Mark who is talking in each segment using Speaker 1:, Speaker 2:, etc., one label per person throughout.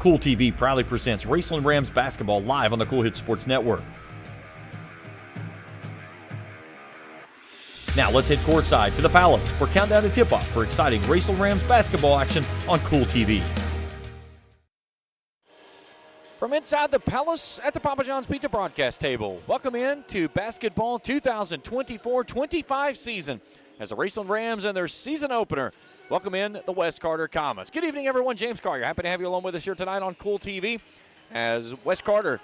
Speaker 1: Kool TV proudly presents Raceland Rams basketball live on the Kool Hits Sports Network. Now let's head courtside to the Palace for countdown to tip-off for exciting Raceland Rams basketball action on Kool TV.
Speaker 2: From inside the Palace at the Papa John's Pizza broadcast table, welcome in to basketball 2024-25 season as the Raceland Rams and their season opener welcome in the West Carter Comets. Good evening, everyone. James Collier, happy to have you along with us here tonight on Kool TV as West Carter,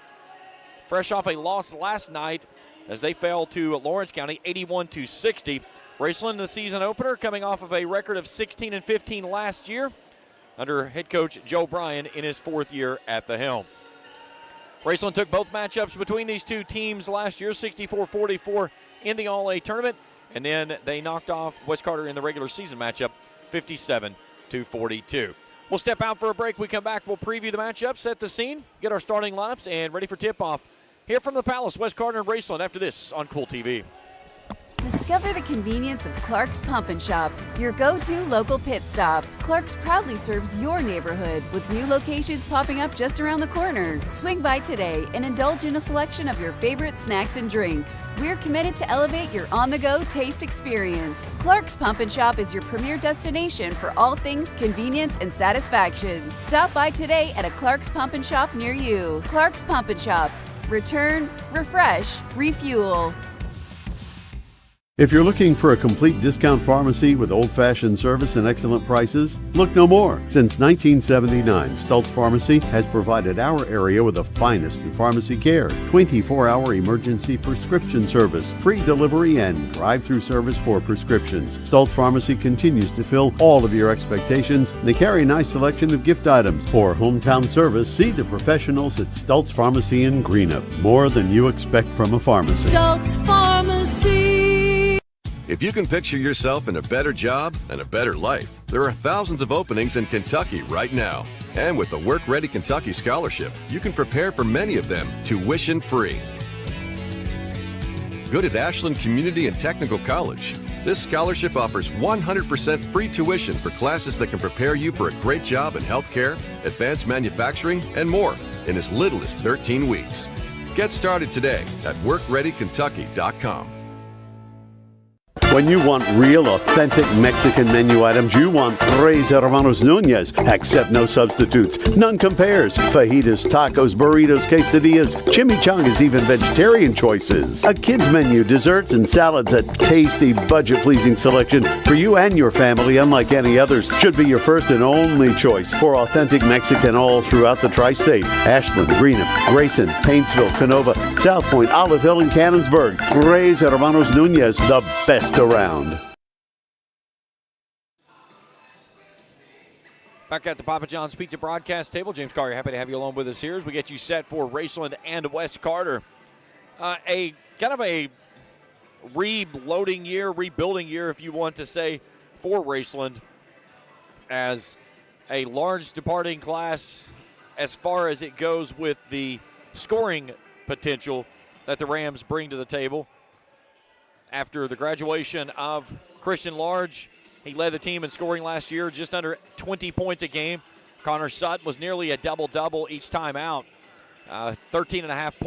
Speaker 2: fresh off a loss last night as they fell to Lawrence County 81-60. Raceland, the season opener, coming off of a record of 16-15 last year under head coach Joe Bryan in his fourth year at the helm. Raceland took both matchups between these two teams last year, 64-44 in the All-A tournament, and then they knocked off West Carter in the regular season matchup, 57-42. We'll step out for a break. We come back, we'll preview the matchup, set the scene, get our starting lineups, and ready for tip-off. Here from the Palace, West Carter and Raceland after this on Kool TV.
Speaker 3: Discover the convenience of Clark's Pump and Shop, your go-to local pit stop. Clark's proudly serves your neighborhood with new locations popping up just around the corner. Swing by today and indulge in a selection of your favorite snacks and drinks. We're committed to elevate your on-the-go taste experience. Clark's Pump and Shop is your premier destination for all things convenience and satisfaction. Stop by today at a Clark's Pump and Shop near you. Clark's Pump and Shop. Return, refresh, refuel.
Speaker 4: If you're looking for a complete discount pharmacy with old-fashioned service and excellent prices, look no more. Since 1979, Stultz Pharmacy has provided our area with the finest in pharmacy care, 24-hour emergency prescription service, free delivery, and drive-through service for prescriptions. Stultz Pharmacy continues to fill all of your expectations. They carry a nice selection of gift items. For hometown service, see the professionals at Stultz Pharmacy in Greenup. More than you expect from a pharmacy.
Speaker 5: Stultz Pharmacy.
Speaker 6: If you can picture yourself in a better job and a better life, there are thousands of openings in Kentucky right now. And with the Work Ready Kentucky Scholarship, you can prepare for many of them tuition-free. Good at Ashland Community and Technical College. This scholarship offers 100% free tuition for classes that can prepare you for a great job in healthcare, advanced manufacturing, and more in as little as 13 weeks. Get started today at WorkReadyKentucky.com.
Speaker 4: When you want real, authentic Mexican menu items, you want Tres Hermanos Nunez. Accept no substitutes. None compares. Fajitas, tacos, burritos, quesadillas, chimichangas, even vegetarian choices. A kids menu, desserts and salads, a tasty, budget-pleasing selection for you and your family, unlike any others. Should be your first and only choice for authentic Mexican all throughout the tri-state. Ashland, Greenup, Grayson, Paintsville, Canova, South Point, Olive Hill, and Cannonsburg. Tres Hermanos Nunez, the best around.
Speaker 2: Back at the Papa John's Pizza broadcast table, James Collier, happy to have you along with us here as we get you set for Raceland and West Carter. A kind of a rebuilding year, if you want to say, for Raceland, as a large departing class as far as it goes with the scoring potential that the Rams bring to the table. After the graduation of Christian Large, he led the team in scoring last year, just under 20 points a game. Connor Sutton was nearly a double-double each time out. 10.5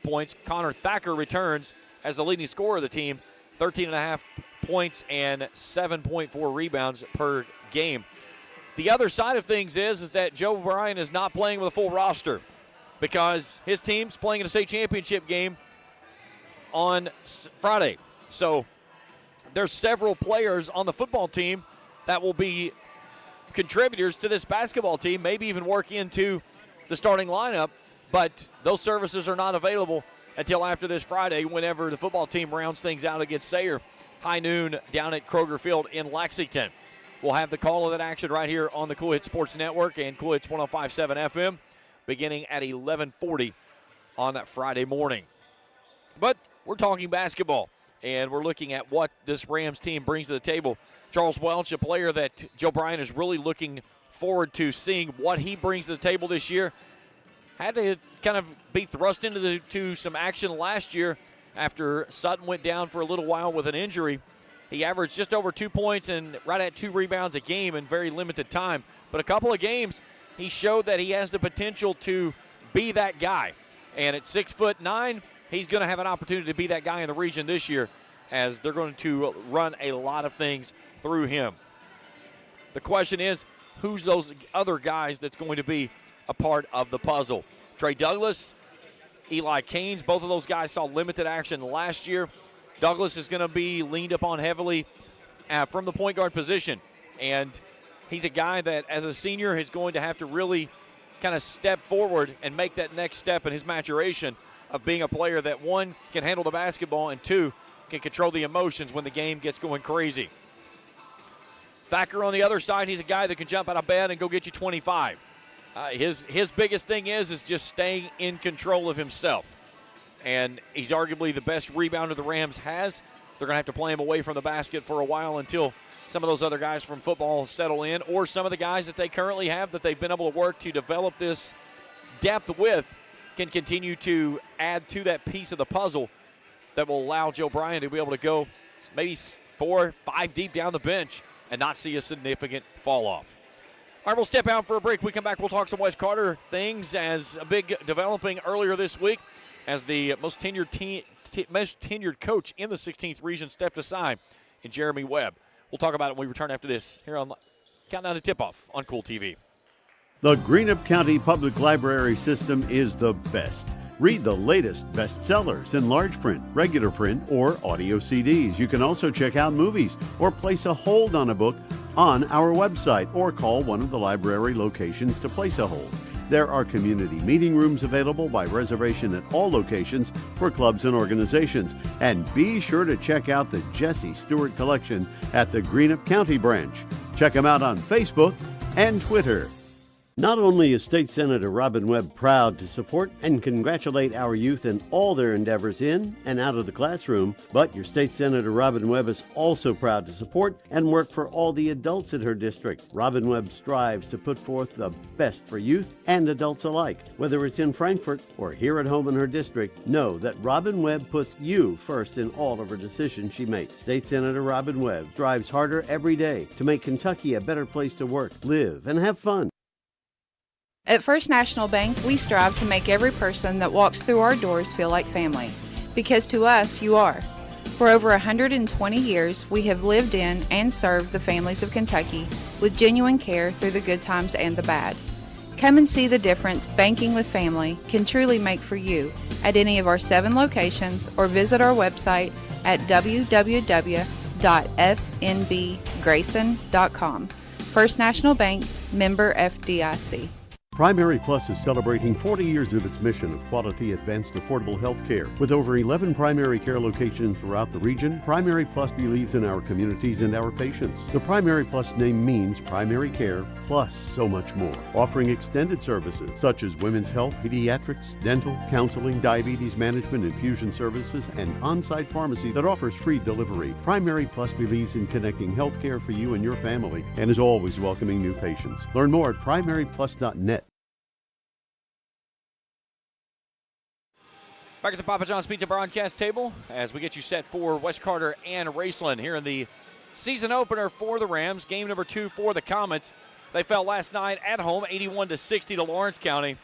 Speaker 2: points. Connor Thacker returns as the leading scorer of the team, 13.5 points and 7.4 rebounds per game. The other side of things is that Joe Bryan is not playing with a full roster because his team's playing in a state championship game on Friday. So there's several players on the football team that will be contributors to this basketball team, maybe even work into the starting lineup, but those services are not available until after this Friday whenever the football team rounds things out against Sayre, high noon down at Kroger Field in Lexington. We'll have the call of that action right here on the Kool Hits Sports Network and Kool Hits 105.7 FM beginning at 11:40 on that Friday morning. But we're talking basketball, and we're looking at what this Rams team brings to the table. Charles Welch, a player that Joe Bryan is really looking forward to seeing what he brings to the table this year, had to kind of be thrust into some action last year after Sutton went down for a little while with an injury. He averaged just over 2 points and right at 2 rebounds a game in very limited time. But a couple of games, he showed that he has the potential to be that guy. And at 6'9", he's going to have an opportunity to be that guy in the region this year, as they're going to run a lot of things through him. The question is, who's those other guys that's going to be a part of the puzzle? Trey Douglas, Eli Caines, both of those guys saw limited action last year. Douglas is going to be leaned upon heavily from the point guard position. And he's a guy that, as a senior, is going to have to really kind of step forward and make that next step in his maturation of being a player that, one, can handle the basketball, and two, can control the emotions when the game gets going crazy. Thacker on the other side, he's a guy that can jump out of bed and go get you 25. His biggest thing is just staying in control of himself. And he's arguably the best rebounder the Rams has. They're going to have to play him away from the basket for a while until some of those other guys from football settle in, or some of the guys that they currently have that they've been able to work to develop this depth with can continue to add to that piece of the puzzle that will allow Joe Bryan to be able to go maybe 4, 5 deep down the bench and not see a significant fall off. All right, we'll step out for a break. We come back, we'll talk some West Carter things, as a big developing earlier this week as the most tenured coach in the 16th region stepped aside in Jeremy Webb. We'll talk about it when we return after this here on Countdown to Tip-Off on Kool TV.
Speaker 4: The Greenup County Public Library System is the best. Read the latest bestsellers in large print, regular print, or audio CDs. You can also check out movies or place a hold on a book on our website, or call one of the library locations to place a hold. There are community meeting rooms available by reservation at all locations for clubs and organizations. And be sure to check out the Jesse Stewart collection at the Greenup County branch. Check them out on Facebook and Twitter. Not only is State Senator Robin Webb proud to support and congratulate our youth in all their endeavors in and out of the classroom, but your State Senator Robin Webb is also proud to support and work for all the adults in her district. Robin Webb strives to put forth the best for youth and adults alike. Whether it's in Frankfort or here at home in her district, know that Robin Webb puts you first in all of her decisions she makes. State Senator Robin Webb strives harder every day to make Kentucky a better place to work, live, and have fun.
Speaker 7: At First National Bank, we strive to make every person that walks through our doors feel like family, because to us, you are. For over 120 years, we have lived in and served the families of Kentucky with genuine care through the good times and the bad. Come and see the difference banking with family can truly make for you at any of our 7 locations, or visit our website at www.fnbgrayson.com. First National Bank, member FDIC.
Speaker 4: Primary Plus is celebrating 40 years of its mission of quality, advanced, affordable health care. With over 11 primary care locations throughout the region, Primary Plus believes in our communities and our patients. The Primary Plus name means primary care plus so much more, offering extended services such as women's health, pediatrics, dental, counseling, diabetes management, infusion services, and on-site pharmacy that offers free delivery. Primary Plus believes in connecting health care for you and your family and is always welcoming new patients. Learn more at primaryplus.net.
Speaker 2: Back at the Papa John's Pizza broadcast table as we get you set for West Carter and Raceland here in the season opener for the Rams. Game number 2 for the Comets. They fell last night at home, 81-60 to Lawrence County.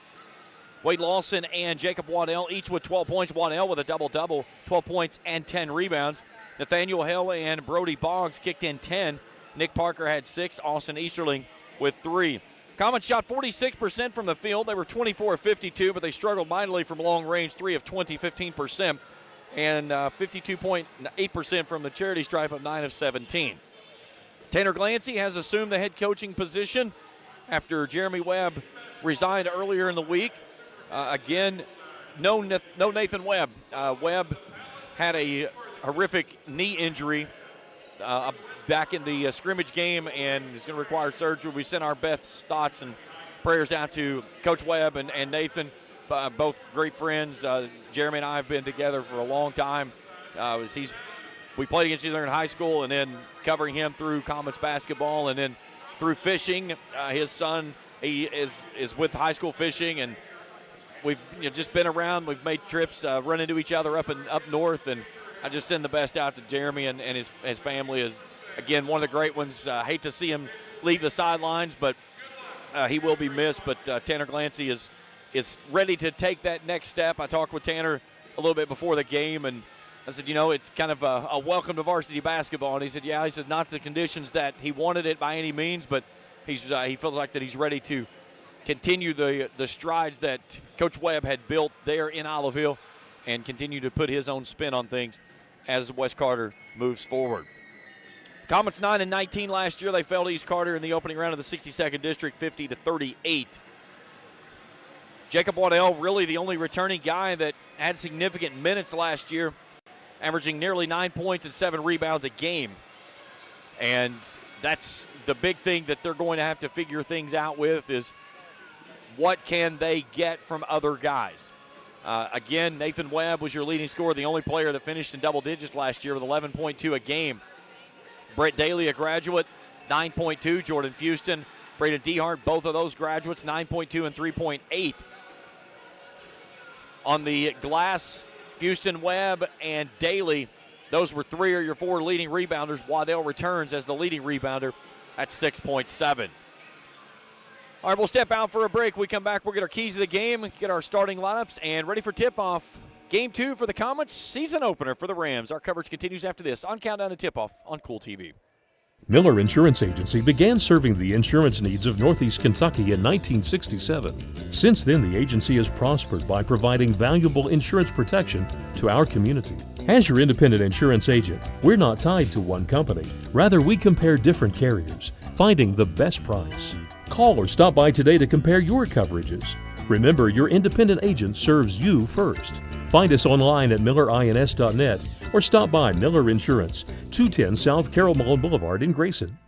Speaker 2: Wade Lawson and Jacob Waddell each with 12 points. Waddell with a double-double, 12 points and 10 rebounds. Nathaniel Hill and Brody Boggs kicked in 10. Nick Parker had 6. Austin Easterling with 3. Comets shot 46% from the field. They were 24 of 52, but they struggled mightily from long range, 3 of 20, 15%, and 52.8% from the charity stripe of 9 of 17. Tanner Glancy has assumed the head coaching position after Jeremy Webb resigned earlier in the week. Again, no Nathan Webb. Webb had a horrific knee injury back in the scrimmage game and is going to require surgery. We sent our best thoughts and prayers out to Coach Webb and Nathan, both great friends. Jeremy and I have been together for a long time. We played against each other in high school, and then covering him through Comets basketball and then through fishing. His son, he is with high school fishing, and we've just been around. We've made trips, run into each other up north, and I just send the best out to Jeremy and his family. Is again one of the great ones. Hate to see him leave the sidelines, but he will be missed. But Tanner Glancy is ready to take that next step. I talked with Tanner a little bit before the game, and I said, it's kind of a welcome to varsity basketball. And he said, yeah, he said not the conditions that he wanted it by any means, but he feels like that he's ready to continue the strides that Coach Webb had built there in Olive Hill and continue to put his own spin on things as West Carter moves forward. Comets 9-19 last year. They fell to East Carter in the opening round of the 62nd District, 50-38. Jacob Waddell, really the only returning guy that had significant minutes last year, averaging nearly 9 points and 7 rebounds a game. And that's the big thing that they're going to have to figure things out with is what can they get from other guys. Again, Nathan Webb was your leading scorer, the only player that finished in double digits last year with 11.2 a game. Brett Daly, a graduate, 9.2. Jordan Fuston, Braden Dehart, both of those graduates, 9.2 and 3.8. On the glass, Fuston, Webb, and Daly, those were 3 of your 4 leading rebounders. Waddell returns as the leading rebounder at 6.7. All right, we'll step out for a break. We come back, we'll get our keys to the game, get our starting lineups, and ready for tip-off. Game 2 for the Comets, season opener for the Rams. Our coverage continues after this on Countdown to Tip-Off on Kool TV.
Speaker 8: Miller Insurance Agency began serving the insurance needs of Northeast Kentucky in 1967. Since then, the agency has prospered by providing valuable insurance protection to our community. As your independent insurance agent, we're not tied to one company. Rather, we compare different carriers, finding the best price. Call or stop by today to compare your coverages. Remember, your independent agent serves you first. Find us online at millerins.net or stop by Miller Insurance, 210 South Carroll Malone Boulevard in Grayson.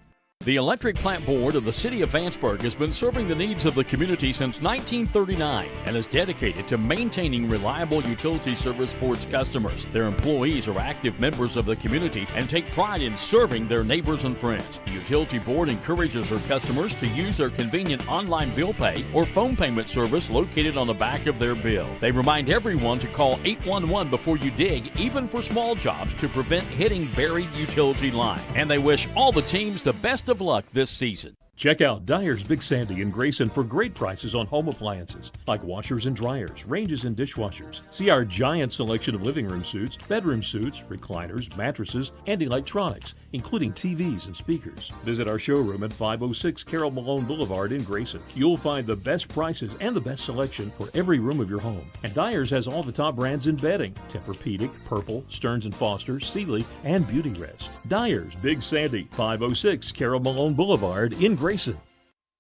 Speaker 9: The Electric Plant Board of the City of Vanceburg has been serving the needs of the community since 1939 and is dedicated to maintaining reliable utility service for its customers. Their employees are active members of the community and take pride in serving their neighbors and friends. The Utility Board encourages their customers to use their convenient online bill pay or phone payment service located on the back of their bill. They remind everyone to call 811 before you dig, even for small jobs, to prevent hitting buried utility line. And they wish all the teams the best of luck this season.
Speaker 8: Check out Dyer's Big Sandy in Grayson for great prices on home appliances like washers and dryers, ranges and dishwashers. See our giant selection of living room suites, bedroom suites, recliners, mattresses, and electronics, including TVs and speakers. Visit our showroom at 506 Carroll Malone Boulevard in Grayson. You'll find the best prices and the best selection for every room of your home. And Dyer's has all the top brands in bedding: Tempur-Pedic, Purple, Stearns & Foster, Sealy, and Beauty Rest. Dyer's Big Sandy, 506 Carroll Malone Boulevard in Grayson.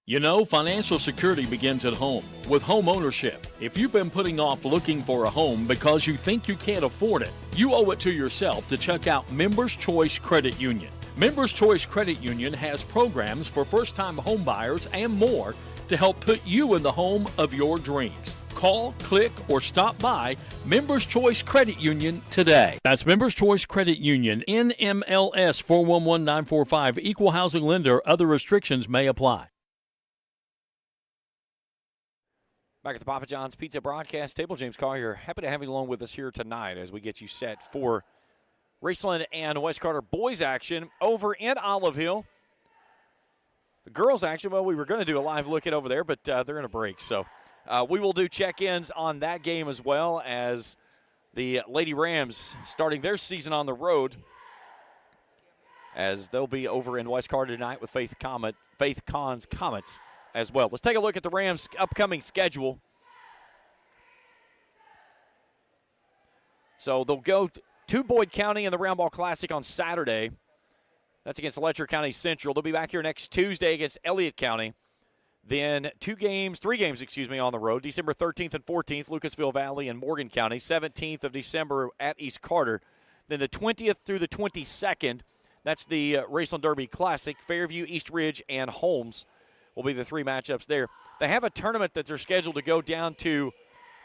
Speaker 9: You know, financial security begins at home with home ownership. If you've been putting off looking for a home because you think you can't afford it, you owe it to yourself to check out Members Choice Credit Union. Members Choice Credit Union has programs for first-time home buyers and more to help put you in the home of your dreams. Call, click, or stop by Members Choice Credit Union today. That's Members Choice Credit Union, NMLS 411945, Equal Housing Lender. Other restrictions may apply.
Speaker 2: Back at the Papa John's Pizza broadcast table, James Collier, happy to have you along with us here tonight as we get you set for Raceland and West Carter boys action over in Olive Hill. The girls action, well, we were going to do a live look at over there, but they're in a break, so we will do check-ins on that game as well as the Lady Rams starting their season on the road as they'll be over in West Carter tonight with Faith Con's Comets as well. Let's take a look at the Rams' upcoming schedule. So they'll go to Boyd County in the Round Ball Classic on Saturday. That's against Letcher County Central. They'll be back here next Tuesday against Elliott County. Then three games, on the road. December 13th and 14th, Lucasville Valley and Morgan County. 17th of December at East Carter. Then the 20th through the 22nd, that's the Raceland Derby Classic. Fairview, East Ridge, and Holmes will be the three matchups there. They have a tournament that they're scheduled to go down to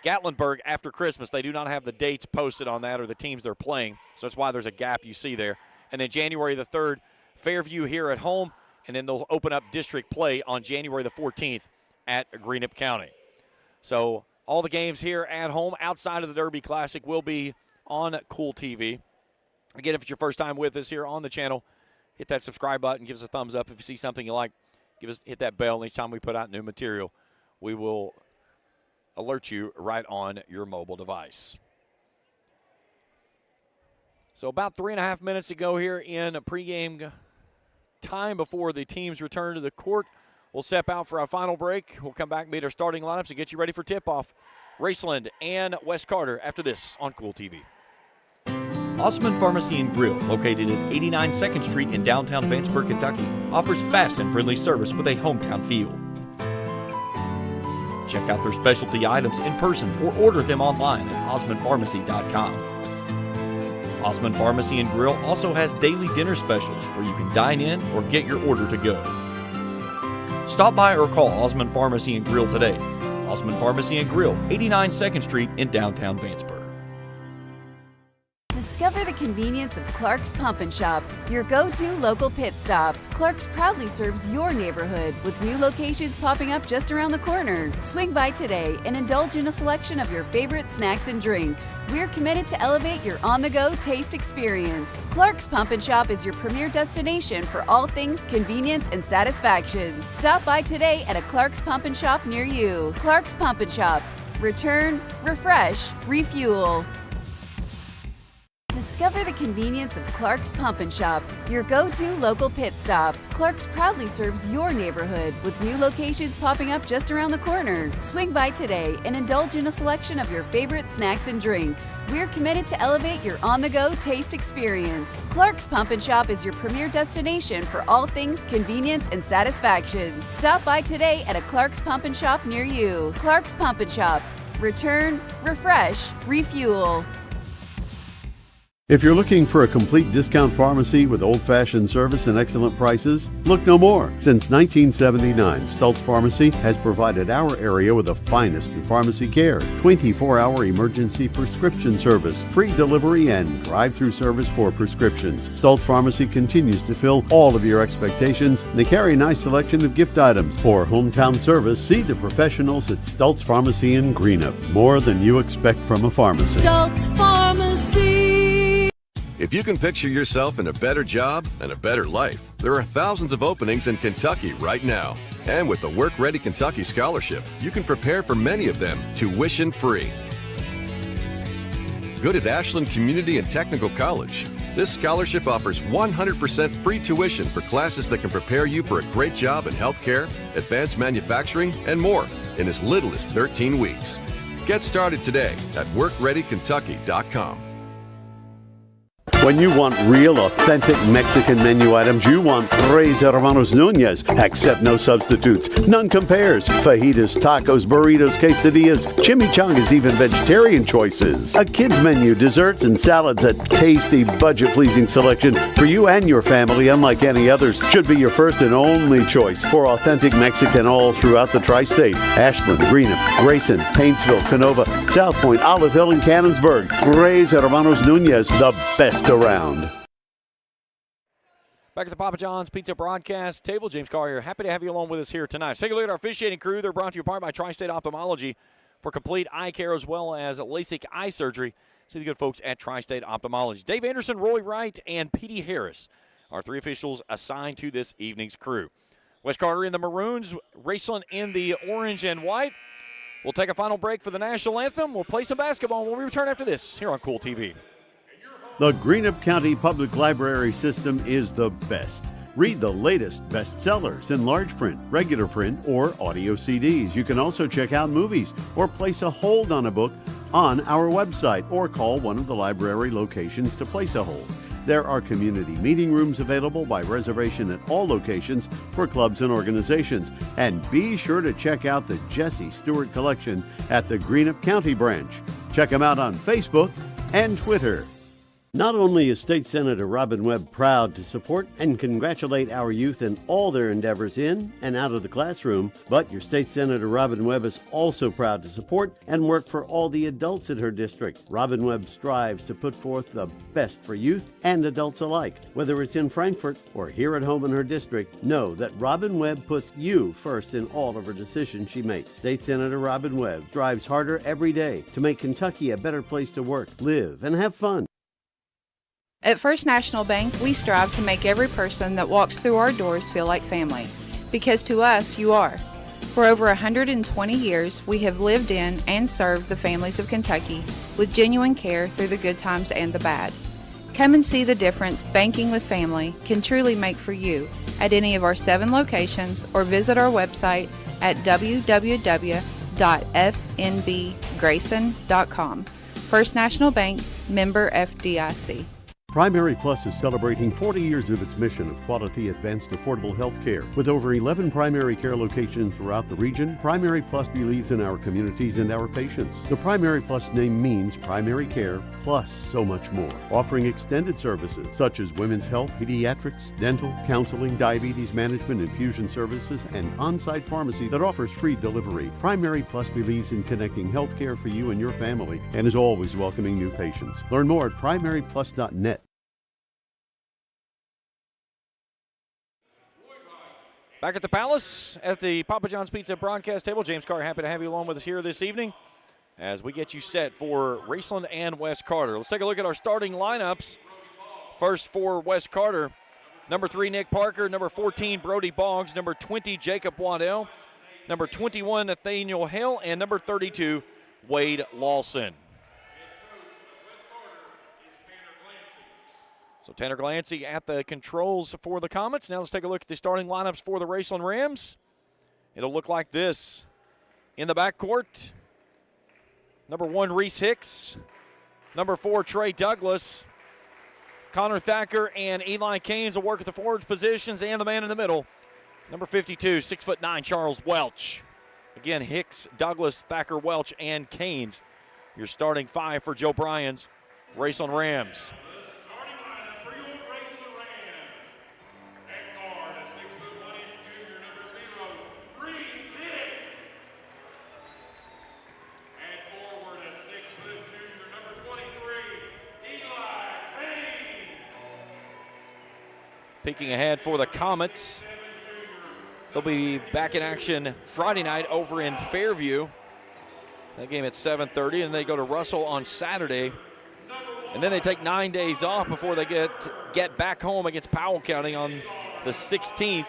Speaker 2: Gatlinburg after Christmas. They do not have the dates posted on that or the teams they're playing, so that's why there's a gap you see there. And then January the 3rd, Fairview here at home, and then they'll open up district play on January the 14th at Greenup County. So all the games here at home outside of the Derby Classic will be on Kool TV. Again, if it's your first time with us here on the channel, hit that subscribe button, give us a thumbs up. If you see something you like, hit that bell. And each time we put out new material, we will alert you right on your mobile device. So about 3.5 minutes to go here in a pregame time before the teams return to the court. We'll step out for our final break. We'll come back, meet our starting lineups, and get you ready for tip-off. Raceland and West Carter after this on Kool TV.
Speaker 1: Osmond Pharmacy and Grill, located at 89 2nd Street in downtown Vanceburg, Kentucky, offers fast and friendly service with a hometown feel. Check out their specialty items in person or order them online at osmondpharmacy.com. Osmond Pharmacy and Grill also has daily dinner specials where you can dine in or get your order to go. Stop by or call Osmond Pharmacy and Grill today. Osmond Pharmacy and Grill, 89 2nd Street in downtown Vanceburg.
Speaker 3: Discover the convenience of Clark's Pump and Shop, your go-to local pit stop. Clark's proudly serves your neighborhood with new locations popping up just around the corner. Swing by today and indulge in a selection of your favorite snacks and drinks. We're committed to elevate your on-the-go taste experience. Clark's Pump and Shop is your premier destination for all things convenience and satisfaction. Stop by today at a Clark's Pump and Shop near you. Clark's Pump and Shop. Return, refresh, refuel. Discover the convenience of Clark's Pump and Shop, your go-to local pit stop. Clark's proudly serves your neighborhood with new locations popping up just around the corner. Swing by today and indulge in a selection of your favorite snacks and drinks. We're committed to elevate your on-the-go taste experience. Clark's Pump and Shop is your premier destination for all things convenience and satisfaction. Stop by today at a Clark's Pump and Shop near you. Clark's Pump and Shop. Return, refresh, refuel.
Speaker 4: If you're looking for a complete discount pharmacy with old-fashioned service and excellent prices, look no more. Since 1979, Stultz Pharmacy has provided our area with the finest in pharmacy care, 24-hour emergency prescription service, free delivery, and drive-through service for prescriptions. Stultz Pharmacy continues to fill all of your expectations. They carry a nice selection of gift items. For hometown service, see the professionals at Stultz Pharmacy in Greenup. More than you expect from a pharmacy.
Speaker 5: Stultz Pharmacy.
Speaker 6: If you can picture yourself in a better job and a better life, there are thousands of openings in Kentucky right now. And with the Work Ready Kentucky Scholarship, you can prepare for many of them tuition-free. Good at Ashland Community and Technical College. This scholarship offers 100% free tuition for classes that can prepare you for a great job in healthcare, advanced manufacturing, and more in as little as 13 weeks. Get started today at workreadykentucky.com.
Speaker 4: When you want real, authentic Mexican menu items, you want Tres Hermanos Nunez. Accept no substitutes. None compares. Fajitas, tacos, burritos, quesadillas, chimichangas, even vegetarian choices. A kids menu, desserts, and salads. A tasty, budget-pleasing selection for you and your family, unlike any others. Should be your first and only choice for authentic Mexican all throughout the tri-state. Ashland, Greenup, Grayson, Paintsville, Canova, South Point, Olive Hill, and Cannonsburg. Tres Hermanos Nunez, the best around.
Speaker 2: Back at the Papa John's Pizza broadcast table, James Carr here. Happy to have you along with us here tonight. Let's take a look at our officiating crew. They're brought to you part by Tri-State Ophthalmology for complete eye care as well as LASIK eye surgery. See the good folks at Tri-State Ophthalmology. Dave Anderson, Roy Wright, and Petey Harris are three officials assigned to this evening's crew. Wes Carter in the maroons, Raceland in the orange and white. We'll take a final break for the national anthem. We'll play some basketball when we return after this here on Kool TV.
Speaker 4: The Greenup County Public Library system is the best. Read the latest bestsellers in large print, regular print, or audio CDs. You can also check out movies or place a hold on a book on our website or call one of the library locations to place a hold. There are community meeting rooms available by reservation at all locations for clubs and organizations. And be sure to check out the Jesse Stewart collection at the Greenup County branch. Check them out on Facebook and Twitter. Not only is State Senator Robin Webb proud to support and congratulate our youth in all their endeavors in and out of the classroom, but your State Senator Robin Webb is also proud to support and work for all the adults in her district. Robin Webb strives to put forth the best for youth and adults alike. Whether it's in Frankfort or here at home in her district, know that Robin Webb puts you first in all of her decisions she makes. State Senator Robin Webb strives harder every day to make Kentucky a better place to work, live, and have fun.
Speaker 7: At First National Bank, we strive to make every person that walks through our doors feel like family. Because to us, you are. For over 120 years, we have lived in and served the families of Kentucky with genuine care through the good times and the bad. Come and see the difference banking with family can truly make for you at any of our 7 locations or visit our website at www.fnbgrayson.com. First National Bank, member FDIC.
Speaker 4: Primary Plus is celebrating 40 years of its mission of quality, advanced, affordable health care. With over 11 primary care locations throughout the region, Primary Plus believes in our communities and our patients. The Primary Plus name means primary care plus so much more, offering extended services such as women's health, pediatrics, dental, counseling, diabetes management, infusion services, and on-site pharmacy that offers free delivery. Primary Plus believes in connecting health care for you and your family and is always welcoming new patients. Learn more at primaryplus.net.
Speaker 2: Back at the Palace at the Papa John's Pizza broadcast table. James Carr, happy to have you along with us here this evening as we get you set for Raceland and West Carter. Let's take a look at our starting lineups. First for West Carter, number 3, Nick Parker, number 14, Brody Boggs, number 20, Jacob Waddell, number 21, Nathaniel Hale, and number 32, Wade Lawson. So Tanner Glancy at the controls for the Comets. Now let's take a look at the starting lineups for the Raceland Rams. It'll look like this. In the backcourt, number 1, Reese Hicks. Number 4, Trey Douglas. Connor Thacker and Eli Caines will work at the forwards positions, and the man in the middle, number 52, 6'9", Charles Welch. Again, Hicks, Douglas, Thacker, Welch, and Caines. Your starting 5 for Joe Bryan's Raceland Rams. Peeking ahead for the Comets. They'll be back in action Friday night over in Fairview. That game at 7:30, and they go to Russell on Saturday. And then they take 9 days off before they get back home against Powell County on the 16th.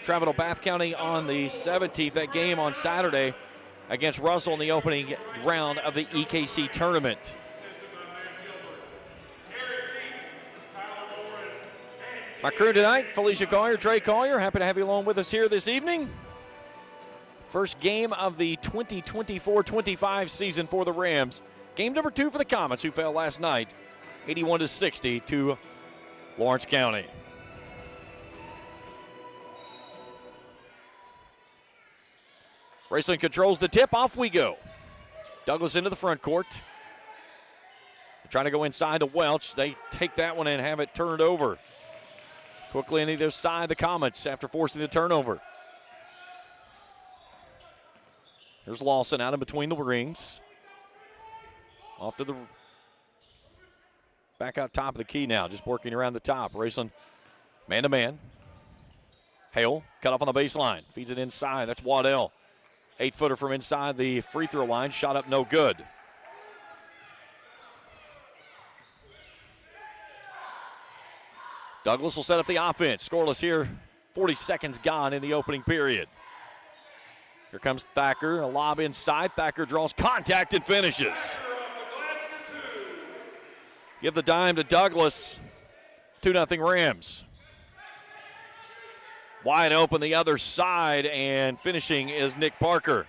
Speaker 2: Travel to Bath County on the 17th. That game on Saturday against Russell in the opening round of the EKC tournament. My crew tonight, Felicia Collier, Trey Collier, happy to have you along with us here this evening. First game of the 2024-25 season for the Rams. Game number 2 for the Comets, who fell last night, 81-60 to Lawrence County. Raceland controls the tip, off we go. Douglas into the front court. They're trying to go inside to Welch. They take that one and have it turned over. Quickly on either side, the Comets after forcing the turnover. Here's Lawson out in between the rings. Off to the back out top of the key now, just working around the top. Raceland man-to-man. Hale cut off on the baseline. Feeds it inside. That's Waddell. 8-footer from inside the free throw line. Shot up no good. Douglas will set up the offense. Scoreless here. 40 seconds gone in the opening period. Here comes Thacker. A lob inside. Thacker draws contact and finishes. Give the dime to Douglas. 2-0 Rams. Wide open the other side, and finishing is Nick Parker.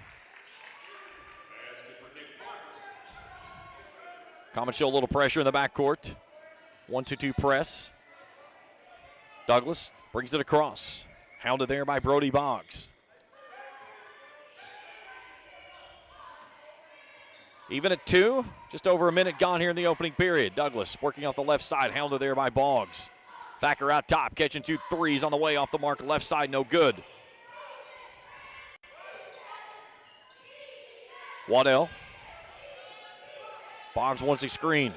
Speaker 2: Comets show a little pressure in the backcourt. 1-2 press. Douglas brings it across. Hounded there by Brody Boggs. Even at 2, just over a minute gone here in the opening period. Douglas working off the left side, hounded there by Boggs. Thacker out top, catching 2 threes on the way off the mark. Left side, no good. Waddell. Boggs wants a screen.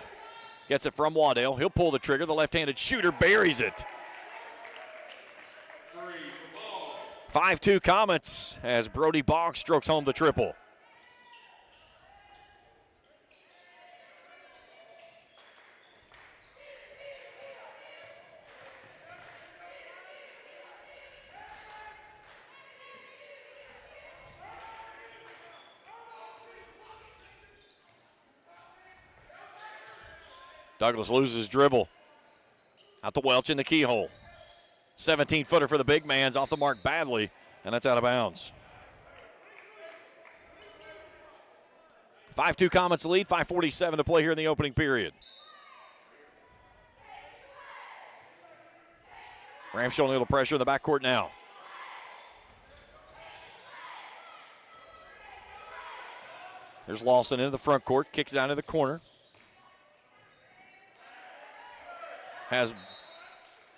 Speaker 2: Gets it from Waddell. He'll pull the trigger. The left-handed shooter buries it. 5-2 Comets as Brody Boggs strokes home the triple. Douglas loses dribble. Out to Welch in the keyhole. 17-footer for the big man's off the mark badly, and that's out of bounds. 5-2 Comets lead, 5:47 to play here in the opening period. Rams showing a little pressure in the backcourt now. There's Lawson into the front court, kicks down to the corner. Has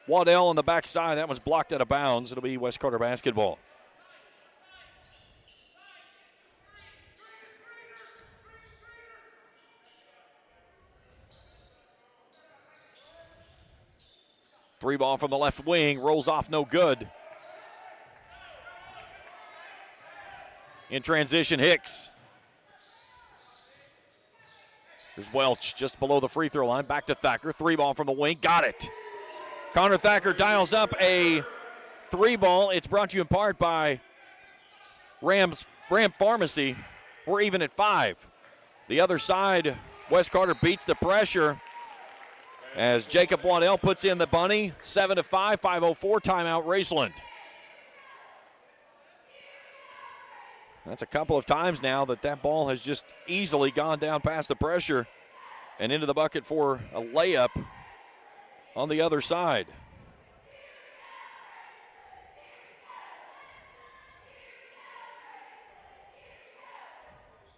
Speaker 2: Waddell on the backside. That one's blocked out of bounds. It'll be West Carter basketball. Three ball from the left wing, rolls off, no good. In transition, Hicks. There's Welch just below the free throw line, back to Thacker. Three ball from the wing, got it. Connor Thacker dials up a three ball. It's brought to you in part by Ram Pharmacy. We're even at 5. The other side, West Carter beats the pressure as Jacob Waddell puts in the bunny. 7-5, 5:04 timeout, Raceland. That's a couple of times now that ball has just easily gone down past the pressure and into the bucket for a layup on the other side.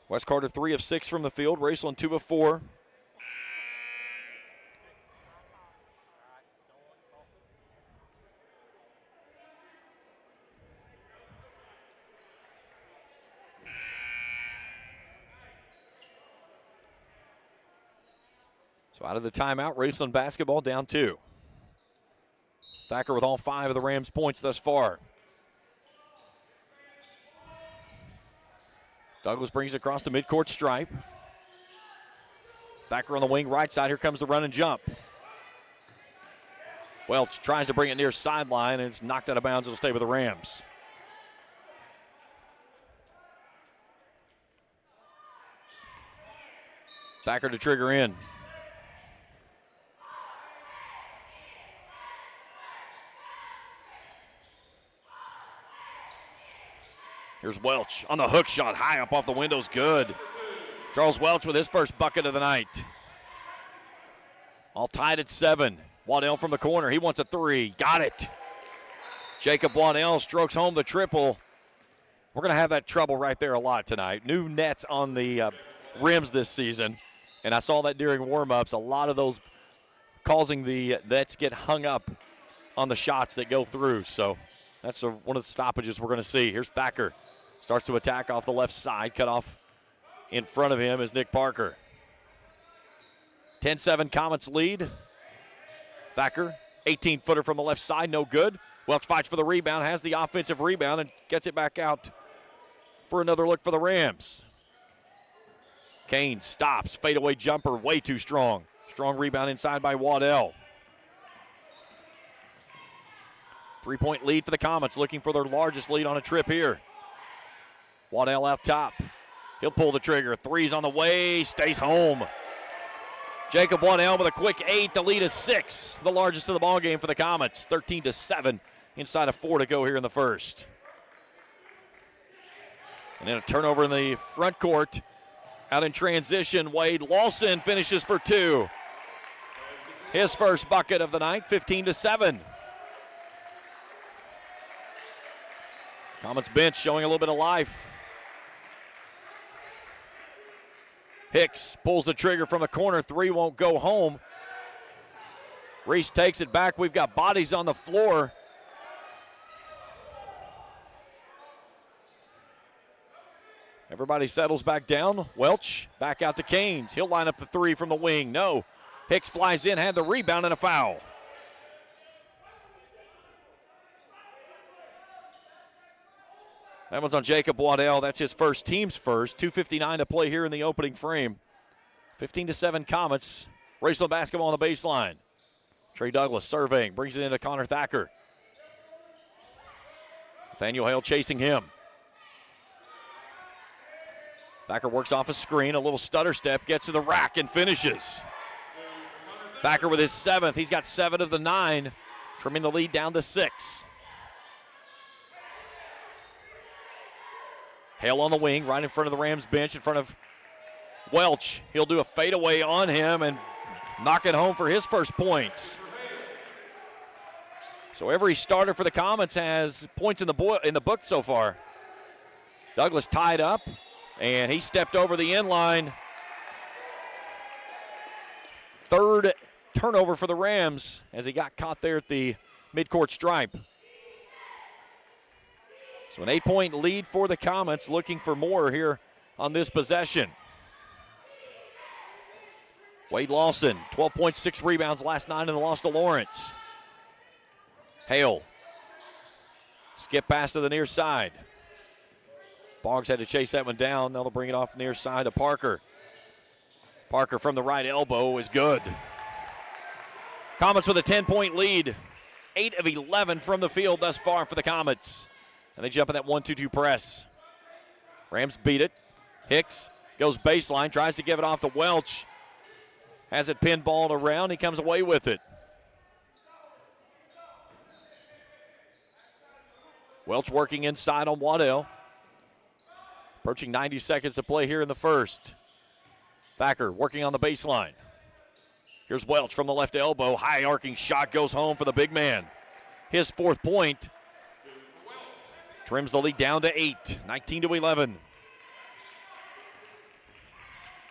Speaker 2: West Carter 3 of 6 from the field. Raceland 2 of 4. So out of the timeout, Raceland basketball down 2. Thacker with all 5 of the Rams' points thus far. Douglas brings it across the midcourt stripe. Thacker on the wing right side. Here comes the run and jump. Welch tries to bring it near sideline, and it's knocked out of bounds. It'll stay with the Rams. Thacker to trigger in. Here's Welch on the hook shot, high up off the windows, good. Charles Welch with his first bucket of the night. All tied at 7. Waddell from the corner, he wants a 3, got it. Jacob Waddell strokes home the triple. We're going to have that trouble right there a lot tonight. New nets on the rims this season, and I saw that during warm-ups. A lot of those causing the nets get hung up on the shots that go through, so that's one of the stoppages we're going to see. Here's Thacker. Starts to attack off the left side. Cut off in front of him is Nick Parker. 10-7 Comets lead. Thacker, 18-footer from the left side, no good. Welch fights for the rebound, has the offensive rebound, and gets it back out for another look for the Rams. Kane stops. Fadeaway jumper, way too strong. Strong rebound inside by Waddell. 3-point lead for the Comets, looking for their largest lead on a trip here. Waddell out top. He'll pull the trigger. 3's on the way, stays home. Jacob Waddell with a quick 8. The lead is 6, the largest of the ball game for the Comets. 13-7, inside of 4 to go here in the first. And then a turnover in the front court. Out in transition, Wade Lawson finishes for 2. His first bucket of the night, 15-7. Comets bench showing a little bit of life. Hicks pulls the trigger from the corner. 3 won't go home. Reese takes it back. We've got bodies on the floor. Everybody settles back down. Welch back out to Canes. He'll line up the 3 from the wing. No. Hicks flies in, had the rebound, and a foul. That one's on Jacob Waddell. That's his first, team's first. 2:59 to play here in the opening frame. 15-7 Comets. Raceland basketball on the baseline. Trey Douglas surveying, brings it into Connor Thacker. Nathaniel Hale chasing him. Thacker works off a screen, a little stutter step, gets to the rack and finishes. Thacker with his 7th. He's got 7 of the 9, trimming the lead down to 6. Hale on the wing, right in front of the Rams bench, in front of Welch. He'll do a fadeaway on him and knock it home for his first points. So every starter for the Comets has points in the book so far. Douglas tied up, and he stepped over the end line. 3rd turnover for the Rams as he got caught there at the midcourt stripe. So an 8-point lead for the Comets, looking for more here on this possession. Wade Lawson, 12 points, 6 rebounds, last 9 in the loss to Lawrence. Hale, skip pass to the near side. Boggs had to chase that one down. Now they'll bring it off near side to Parker. Parker from the right elbow is good. Comets with a 10-point lead. 8 of 11 from the field thus far for the Comets. And they jump in that 1-2-2 press. Rams beat it. Hicks goes baseline, tries to give it off to Welch. Has it pinballed around. He comes away with it. Welch working inside on Waddell. Approaching 90 seconds to play here in the first. Thacker working on the baseline. Here's Welch from the left elbow. High arcing shot goes home for the big man. His 4th point. Trims the lead down to 8, 19-11.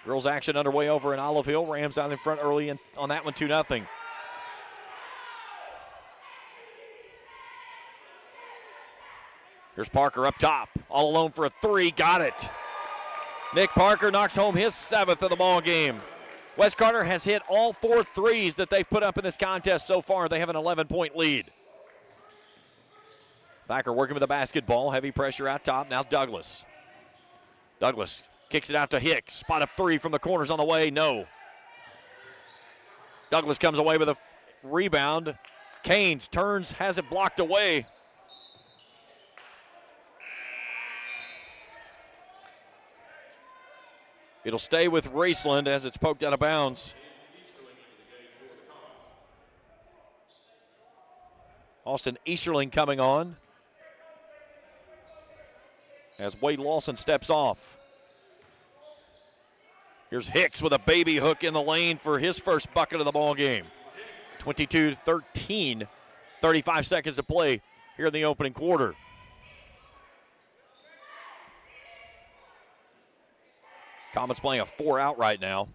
Speaker 2: Girls action underway over in Olive Hill. Rams out in front early on that one, 2-0. Here's Parker up top, all alone for a 3, got it. Nick Parker knocks home his 7th of the ball game. Wes Carter has hit all 4 threes that they've put up in this contest so far. They have an 11-point lead. Thacker working with the basketball, heavy pressure out top. Now Douglas. Douglas kicks it out to Hicks. Spot up 3 from the corners on the way, no. Douglas comes away with a rebound. Canes turns, has it blocked away. It'll stay with Raceland as it's poked out of bounds. Austin Easterling coming on as Wade Lawson steps off. Here's Hicks with a baby hook in the lane for his first bucket of the ball game. 22-13, 35 seconds to play here in the opening quarter. Comets playing a 4-out right now.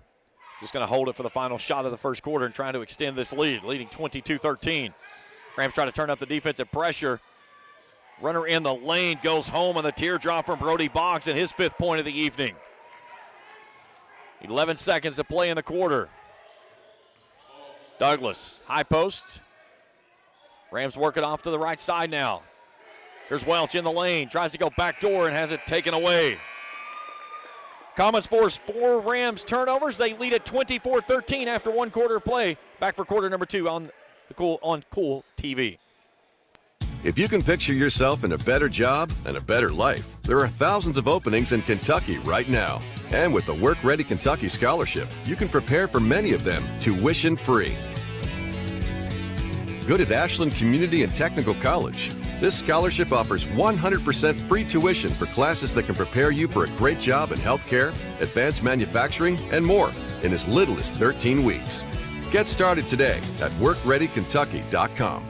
Speaker 2: Just going to hold it for the final shot of the first quarter and trying to extend this lead, leading 22-13. Rams try to turn up the defensive pressure. Runner in the lane goes home on the teardrop from Brody Boggs and his 5th point of the evening. 11 seconds to play in the quarter. Douglas, high post. Rams work it off to the right side now. Here's Welch in the lane, tries to go backdoor and has it taken away. Comets force 4 Rams turnovers. They lead at 24-13 after 1 quarter of play. Back for quarter number 2 on Kool TV.
Speaker 6: If you can picture yourself in a better job and a better life, there are thousands of openings in Kentucky right now. And with the Work Ready Kentucky Scholarship, you can prepare for many of them tuition-free. Good at Ashland Community and Technical College. This scholarship offers 100% free tuition for classes that can prepare you for a great job in healthcare, advanced manufacturing, and more in as little as 13 weeks. Get started today at workreadykentucky.com.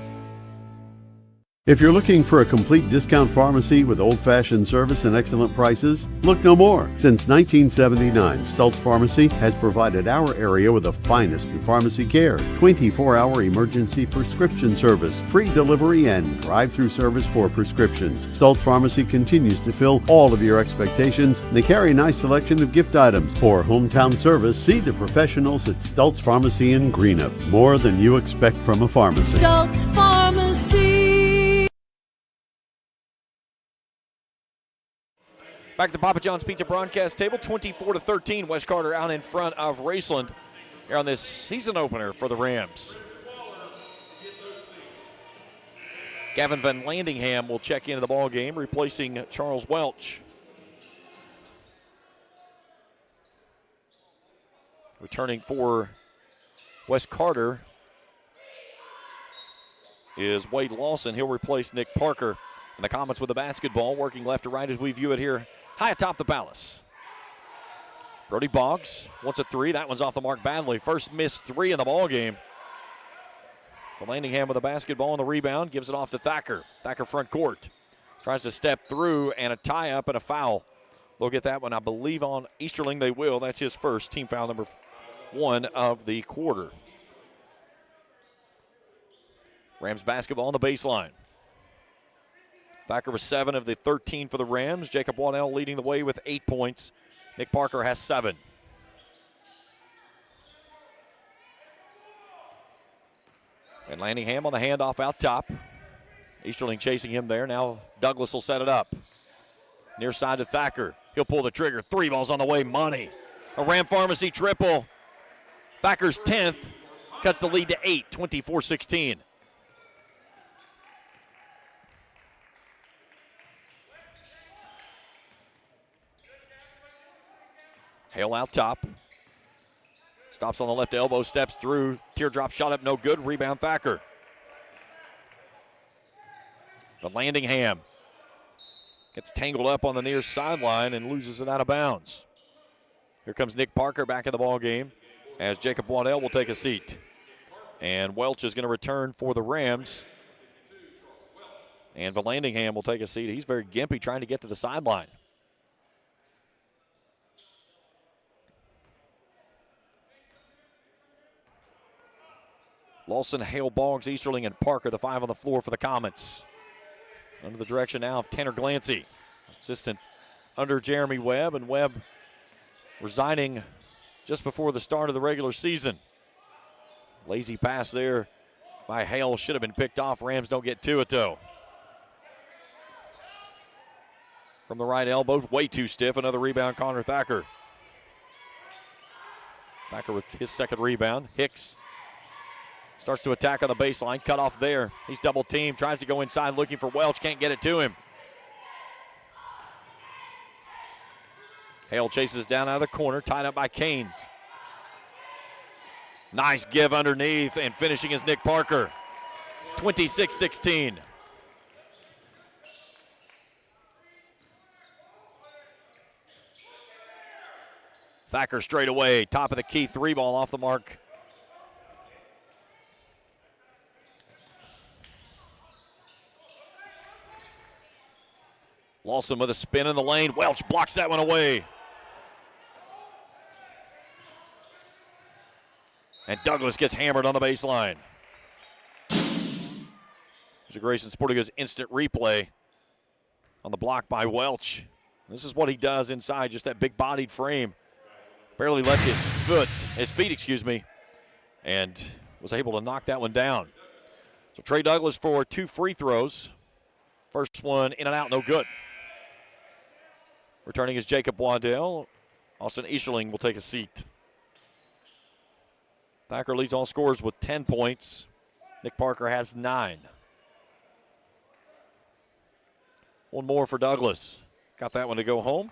Speaker 4: If you're looking for a complete discount pharmacy with old-fashioned service and excellent prices, look no more. Since 1979, Stultz Pharmacy has provided our area with the finest in pharmacy care, 24-hour emergency prescription service, free delivery, and drive-through service for prescriptions. Stultz Pharmacy continues to fill all of your expectations. They carry a nice selection of gift items. For hometown service, see the professionals at Stultz Pharmacy in Greenup. More than you expect from a pharmacy.
Speaker 5: Stultz Pharmacy.
Speaker 2: Back to Papa John's Pizza broadcast table, 24-13. Wes Carter out in front of Raceland here on this season opener for the Rams. Gavin Van Landingham will check into the ball game, replacing Charles Welch. Returning for Wes Carter is Wade Lawson. He'll replace Nick Parker. And the Comets with the basketball, working left to right as we view it here high atop the Palace. Brody Boggs wants a three. That one's off the mark badly. First missed three in the ball game. Landingham with the basketball and the rebound. Gives it off to Thacker. Thacker front court. Tries to step through, and a tie-up and a foul. They'll get that one, I believe, on Easterling. They will. That's his first team foul, number 1 of the quarter. Rams basketball on the baseline. Thacker was 7 of the 13 for the Rams. Jacob Waddell leading the way with 8 points. Nick Parker has 7. And Landingham on the handoff out top. Easterling chasing him there. Now Douglas will set it up. Near side to Thacker. He'll pull the trigger. 3 balls on the way. Money. A Ram Pharmacy triple. Thacker's 10th. Cuts the lead to 8. 24-16. Hale out top. Stops on the left elbow, steps through. Teardrop shot up, no good. Rebound Thacker. The Landingham gets tangled up on the near sideline and loses it out of bounds. Here comes Nick Parker back in the ball game as Jacob Waddell will take a seat. And Welch is going to return for the Rams. And Vallandingham will take a seat. He's very gimpy trying to get to the sideline. Lawson, Hale, Boggs, Easterling, and Parker, the 5 on the floor for the Comets. Under the direction now of Tanner Glancy, assistant under Jeremy Webb, and Webb resigning just before the start of the regular season. Lazy pass there by Hale, should have been picked off. Rams don't get to it though. From the right elbow, way too stiff. Another rebound, Connor Thacker. Thacker with his second rebound. Hicks starts to attack on the baseline, cut off there. He's double teamed, tries to go inside looking for Welch, can't get it to him. Hale chases down out of the corner, tied up by Canes. Nice give underneath, and finishing is Nick Parker. 26-16. Thacker straight away, top of the key, 3 ball off the mark. Lawson with a spin in the lane. Welch blocks that one away. And Douglas gets hammered on the baseline. There's a Grayson Sporting Goods instant replay on the block by Welch. This is what he does inside, just that big-bodied frame. Barely left his feet, and was able to knock that one down. So Trey Douglas for 2 free throws. First one in and out, no good. Returning is Jacob Waddell. Austin Easterling will take a seat. Thacker leads all scorers with 10 points. Nick Parker has 9. One more for Douglas. Got that one to go home.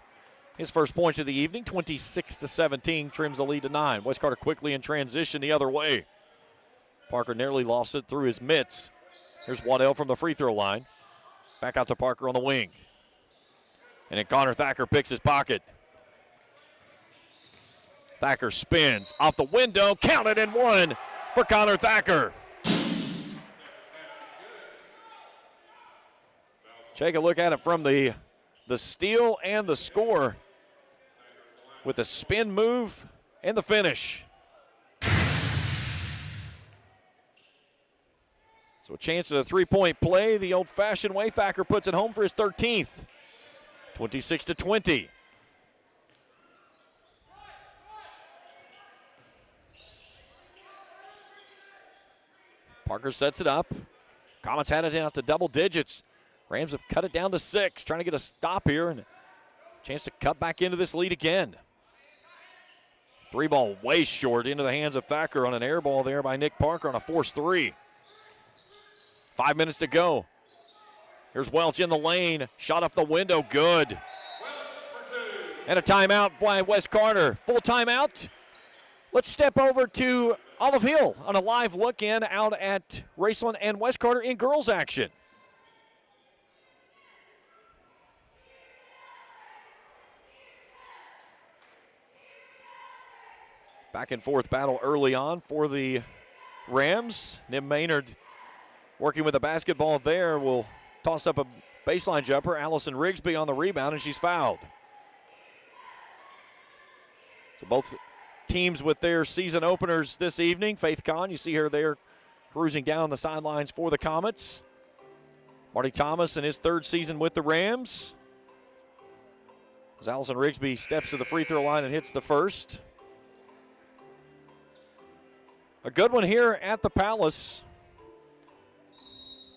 Speaker 2: His first points of the evening, 26-17, trims the lead to 9. West Carter quickly in transition the other way. Parker nearly lost it through his mitts. Here's Waddell from the free throw line. Back out to Parker on the wing. And then Connor Thacker picks his pocket. Thacker spins off the window, counted and 1 for Connor Thacker. Take a look at it from the steal and the score with the spin move and the finish. So a chance at a 3-point play the old-fashioned way. Thacker puts it home for his 13th. 26-20. Parker sets it up. Comets had it out to double digits. Rams have cut it down to 6, trying to get a stop here and a chance to cut back into this lead again. 3 ball way short into the hands of Thacker on an air ball there by Nick Parker on a forced 3. 5 minutes to go. Here's Welch in the lane. Shot off the window. Good. And a timeout by Wes Carter. Full timeout. Let's step over to Olive Hill on a live look-in out at Raceland and West Carter in girls action. Back and forth battle early on for the Rams. Nim Maynard working with the basketball there will toss up a baseline jumper. Allison Rigsby on the rebound, and she's fouled. So both teams with their season openers this evening. Faith Kahn, you see her there cruising down the sidelines for the Comets. Marty Thomas in his third season with the Rams. As Allison Rigsby steps to the free throw line and hits the first. A good one here at the Palace.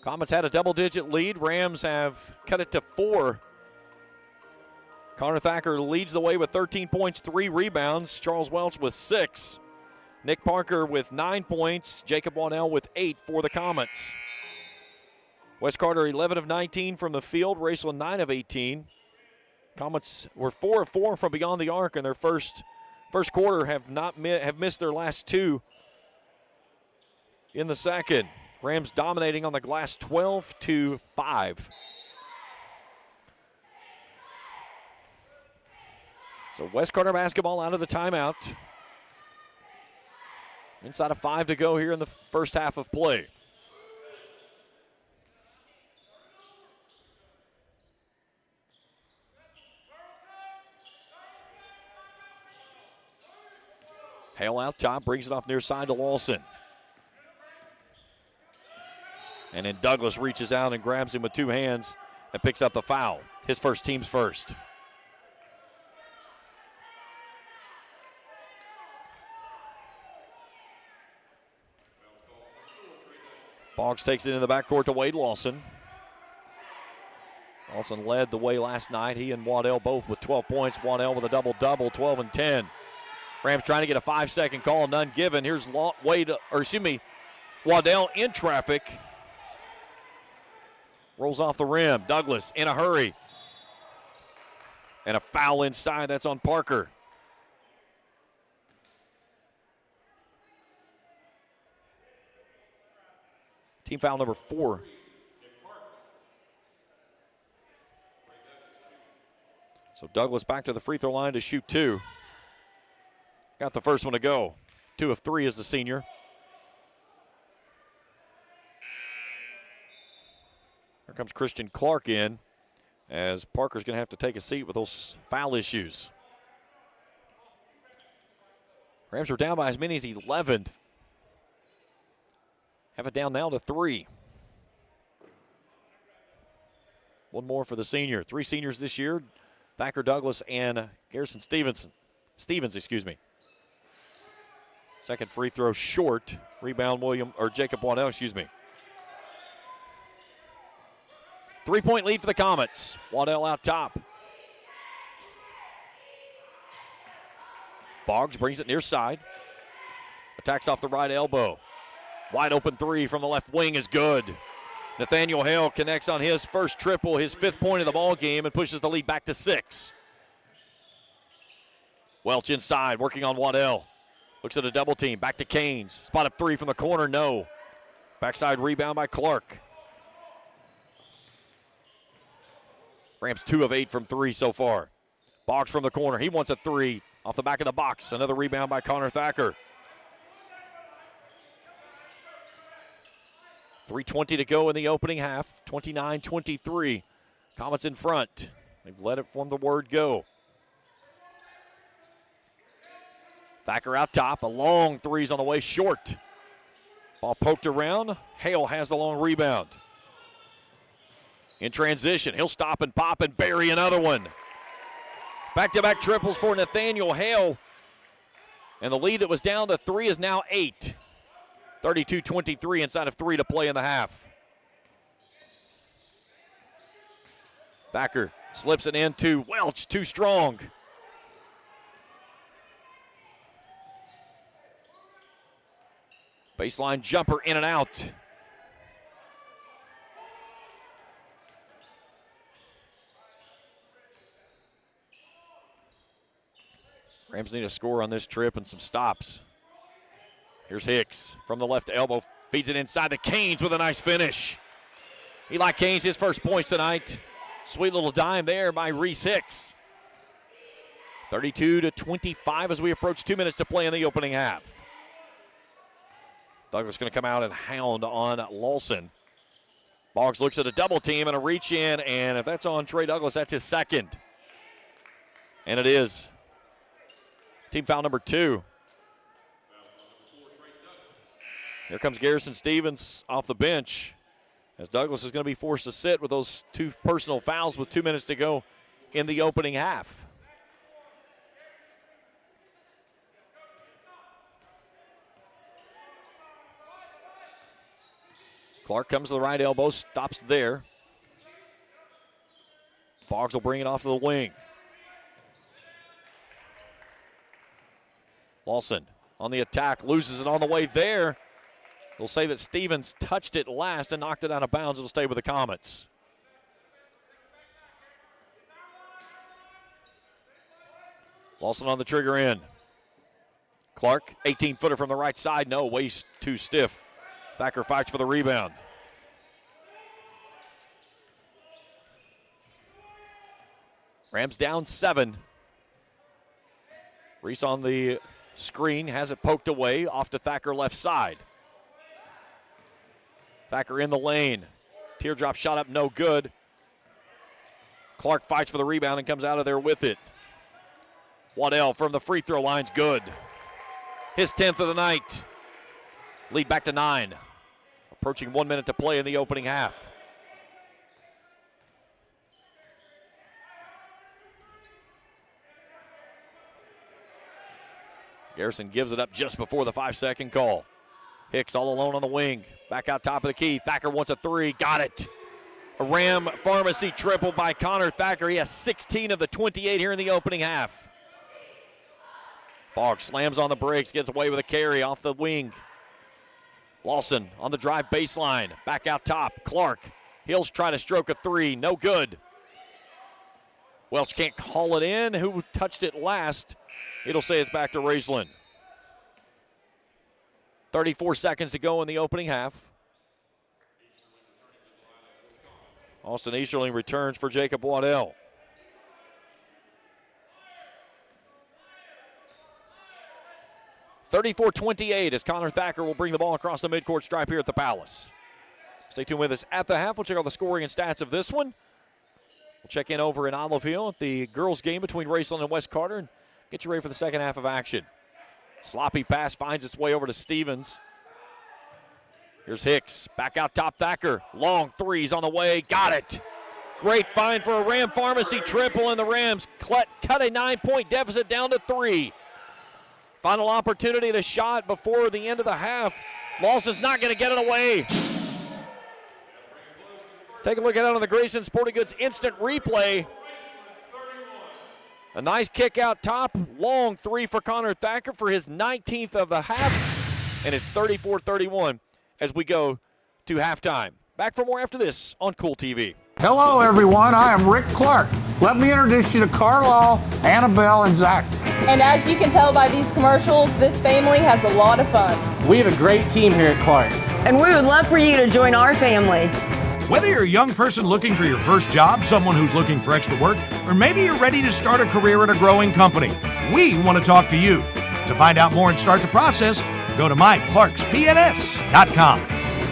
Speaker 2: Comets had a double-digit lead. Rams have cut it to 4. Connor Thacker leads the way with 13 points, 3 rebounds. Charles Welch with 6. Nick Parker with 9 points. Jacob Waddell with 8 for the Comets. West Carter 11 of 19 from the field. Raceland 9 of 18. Comets were 4 of 4 from beyond the arc in their first quarter. Have missed their last 2 in the second. Rams dominating on the glass 12-5. So West Carter basketball out of the timeout. Inside of 5 to go here in the first half of play. Hale out top, brings it off near side to Lawson. And then Douglas reaches out and grabs him with 2 hands and picks up the foul. His first, team's first. Boggs takes it in the backcourt to Wade Lawson. Lawson led the way last night. He and Waddell both with 12 points. Waddell with a double-double, 12 and 10. Rams trying to get a 5-second call, none given. Here's Waddell in traffic. Rolls off the rim. Douglas in a hurry. And a foul inside. That's on Parker. Team foul number 4. So Douglas back to the free throw line to shoot 2. Got the first one to go. 2 of 3 is the senior. Here comes Christian Clark in as Parker's going to have to take a seat with those foul issues. Rams are down by as many as 11. Have it down now to 3. One more for the senior. 3 seniors this year. Thacker Douglas and Garrison Stevens, Second free throw short. Rebound Jacob Waddell, 3-point lead for the Comets. Waddell out top. Boggs brings it near side. Attacks off the right elbow. Wide open 3 from the left wing is good. Nathaniel Hale connects on his first triple, his 5th point of the ball game, and pushes the lead back to 6. Welch inside, working on Waddell. Looks at a double team, back to Canes. Spot up 3 from the corner, no. Backside rebound by Clark. Rams 2 of 8 from 3 so far. Boggs from the corner, he wants a 3 off the back of the box. Another rebound by Connor Thacker. 3:20 to go in the opening half, 29-23. Comets in front. They've let it from the word go. Thacker out top, a long 3's on the way, short. Ball poked around, Hale has the long rebound. In transition, he'll stop and pop and bury another one. Back-to-back triples for Nathaniel Hale. And the lead that was down to 3 is now 8. 32-23 inside of 3 to play in the half. Thacker slips it in to Welch, too strong. Baseline jumper in and out. Rams need a score on this trip and some stops. Here's Hicks from the left elbow. Feeds it inside the Canes with a nice finish. Eli Canes, his first points tonight. Sweet little dime there by Reese Hicks. 32-25 as we approach 2 minutes to play in the opening half. Douglas going to come out and hound on Lawson. Boggs looks at a double team and a reach in, and if that's on Trey Douglas, that's his second. And it is. Team foul number 2. Here comes Garrison Stevens off the bench, as Douglas is going to be forced to sit with those 2 personal fouls with 2 minutes to go in the opening half. Clark comes to the right elbow, stops there. Boggs will bring it off to the wing. Lawson on the attack, loses it on the way there. They'll say that Stevens touched it last and knocked it out of bounds. It'll stay with the Comets. Lawson on the trigger in. Clark, 18-footer from the right side. No, way too stiff. Thacker fights for the rebound. Rams down 7. Reese on the screen, has it poked away, off to Thacker left side. Thacker in the lane. Teardrop shot up, no good. Clark fights for the rebound and comes out of there with it. Waddell from the free throw line's good. His 10th of the night. Lead back to 9. Approaching 1 minute to play in the opening half. Garrison gives it up just before the 5-second call. Hicks all alone on the wing. Back out top of the key. Thacker wants a 3. Got it. A Ram Pharmacy triple by Connor Thacker. He has 16 of the 28 here in the opening half. Boggs slams on the brakes, gets away with a carry off the wing. Lawson on the drive baseline. Back out top. Clark. He'll try to stroke a 3. No good. Welch can't call it in. Who touched it last? It'll say it's back to Raceland. 34 seconds to go in the opening half. Austin Easterling returns for Jacob Waddell. (34-28) as Connor Thacker will bring the ball across the midcourt stripe here at the Palace. Stay tuned with us at the half. We'll check out the scoring and stats of this one. We'll check in over in Olive Hill at the girls' game between Raceland and West Carter and get you ready for the second half of action. Sloppy pass finds its way over to Stevens. Here's Hicks. Back out top, Thacker. Long 3's on the way. Got it. Great find for a Ram Pharmacy triple, and the Rams cut a 9-point deficit down to 3. Final opportunity to shot before the end of the half. Lawson's not going to get it away. Take a look at it on the Grayson Sporting Goods instant replay. A nice kick out top. Long 3 for Connor Thacker for his 19th of the half. And it's 34-31 as we go to halftime. Back for more after this on Kool TV.
Speaker 10: Hello, everyone. I am Rick Clark. Let me introduce you to Carlisle, Annabelle, and Zach.
Speaker 11: And as you can tell by these commercials, this family has a lot of fun.
Speaker 12: We have a great team here at Clark's.
Speaker 13: And we would love for you to join our family.
Speaker 14: Whether you're a young person looking for your first job, someone who's looking for extra work, or maybe you're ready to start a career at a growing company, we want to talk to you. To find out more and start the process, go to myclarkspns.com.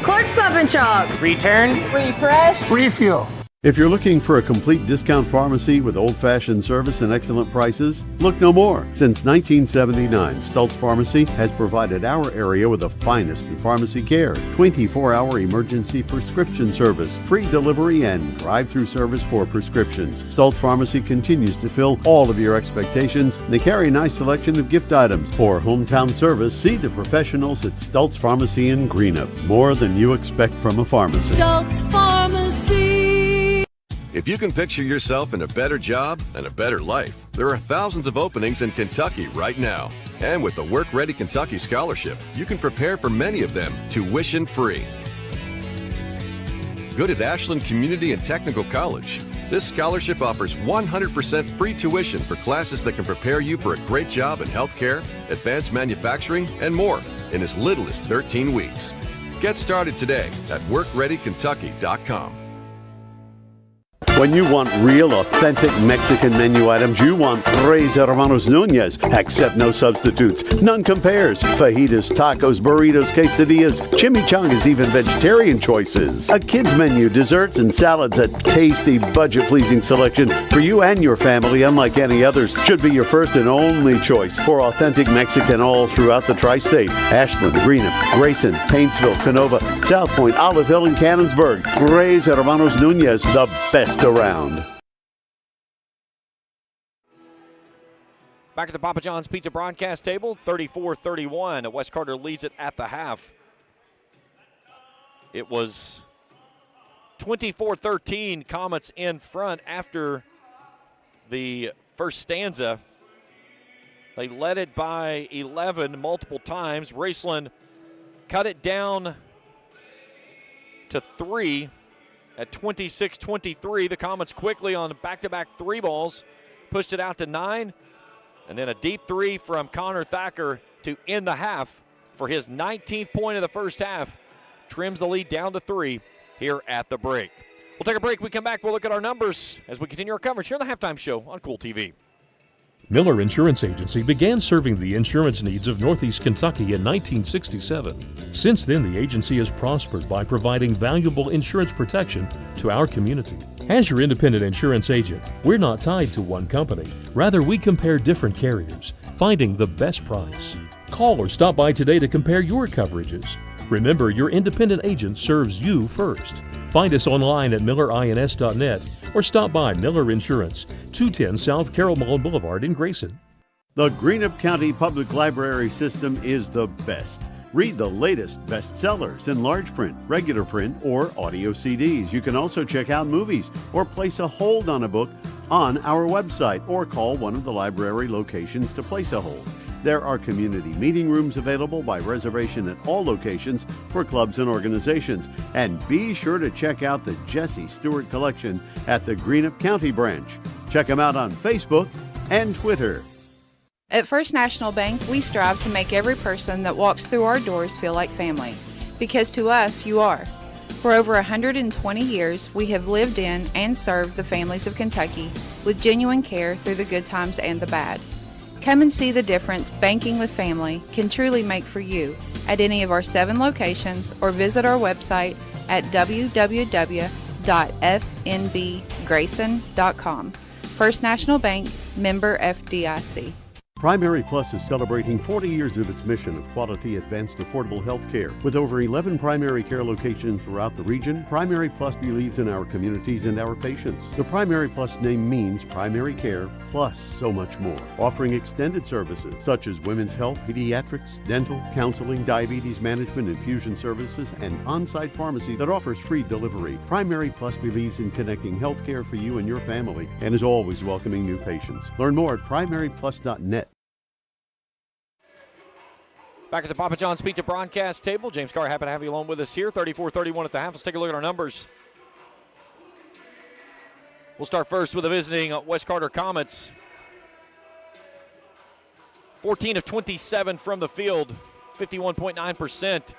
Speaker 13: Clark's Pump and Shop.
Speaker 12: Return.
Speaker 11: Refresh.
Speaker 10: Refuel.
Speaker 4: If you're looking for a complete discount pharmacy with old-fashioned service and excellent prices, look no more. Since 1979, Stultz Pharmacy has provided our area with the finest in pharmacy care, 24-hour emergency prescription service, free delivery, and drive-through service for prescriptions. Stultz Pharmacy continues to fill all of your expectations. They carry a nice selection of gift items. For hometown service, see the professionals at Stultz Pharmacy in Greenup. More than you expect from a pharmacy.
Speaker 5: Stultz Pharmacy.
Speaker 6: If you can picture yourself in a better job and a better life, there are thousands of openings in Kentucky right now. And with the Work Ready Kentucky Scholarship, you can prepare for many of them tuition-free. Good at Ashland Community and Technical College. This scholarship offers 100% free tuition for classes that can prepare you for a great job in healthcare, advanced manufacturing, and more. in as little as 13 weeks. Get started today at WorkReadyKentucky.com.
Speaker 4: When you want real, authentic Mexican menu items, you want Tres Hermanos Nunez. Accept no substitutes. None compares. Fajitas, tacos, burritos, quesadillas, chimichangas, even vegetarian choices. A kids menu, desserts and salads, a tasty, budget-pleasing selection for you and your family, unlike any others. Should be your first and only choice for authentic Mexican all throughout the tri-state. Ashland, Greenup, Grayson, Paintsville, Canova, South Point, Olive Hill, and Cannonsburg. Tres Hermanos Nunez, the best around.
Speaker 2: Back at the Papa John's Pizza broadcast table, 34-31. West Carter leads it at the half. It was 24-13, Comets in front after the first stanza. They led it by 11 multiple times. Raceland cut it down to 3. At 26-23, the Comets quickly on back-to-back three balls pushed it out to 9. And then a deep three from Connor Thacker to end the half for his 19th point of the first half. Trims the lead down to 3 here at the break. We'll take a break. We come back. We'll look at our numbers as we continue our coverage here on the Halftime Show on Kool TV.
Speaker 8: Miller Insurance Agency began serving the insurance needs of Northeast Kentucky in 1967. Since then, the agency has prospered by providing valuable insurance protection to our community. As your independent insurance agent, we're not tied to one company. Rather, we compare different carriers, finding the best price. Call or stop by today to compare your coverages. Remember, your independent agent serves you first. Find us online at millerins.net or stop by Miller Insurance, 210 South Carroll Mall Boulevard in Grayson.
Speaker 4: The Greenup County Public Library system is the best. Read the latest bestsellers in large print, regular print, or audio CDs. You can also check out movies or place a hold on a book on our website or call one of the library locations to place a hold. There are community meeting rooms available by reservation at all locations for clubs and organizations. And be sure to check out the Jesse Stewart collection at the Greenup County branch. Check them out on Facebook and Twitter.
Speaker 7: At First National Bank, we strive to make every person that walks through our doors feel like family. Because to us, you are. For over 120 years, we have lived in and served the families of Kentucky with genuine care through the good times and the bad. Come and see the difference banking with family can truly make for you at any of our 7 locations or visit our website at www.fnbgrayson.com. First National Bank, member FDIC.
Speaker 4: Primary Plus is celebrating 40 years of its mission of quality, advanced, affordable health care. With over 11 primary care locations throughout the region, Primary Plus believes in our communities and our patients. The Primary Plus name means primary care plus so much more, offering extended services such as women's health, pediatrics, dental, counseling, diabetes management, infusion services, and on-site pharmacy that offers free delivery. Primary Plus believes in connecting health care for you and your family and is always welcoming new patients. Learn more at primaryplus.net.
Speaker 2: Back at the Papa John's Pizza broadcast table, James Carr, happy to have you along with us here. 34-31 at the half. Let's take a look at our numbers. We'll start first with the visiting West Carter Comets. 14 of 27 from the field, 51.9%.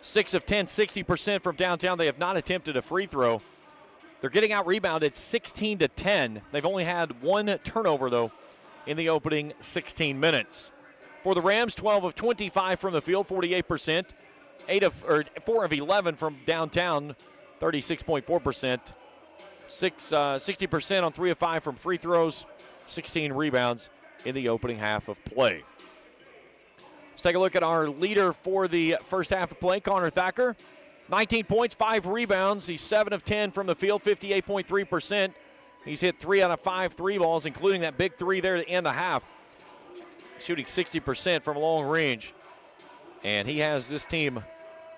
Speaker 2: 6 of 10, 60% from downtown. They have not attempted a free throw. They're getting out rebounded 16-10. They've only had 1 turnover, though, in the opening 16 minutes. For the Rams, 12 of 25 from the field, 48%. 4 of 11 from downtown, 36.4%. 60% on 3 of 5 from free throws, 16 rebounds in the opening half of play. Let's take a look at our leader for the first half of play, Connor Thacker. 19 points, 5 rebounds. He's 7 of 10 from the field, 58.3%. He's hit 3 out of 5 3 balls, including that big 3 there to end the half. Shooting 60% from long range. And he has this team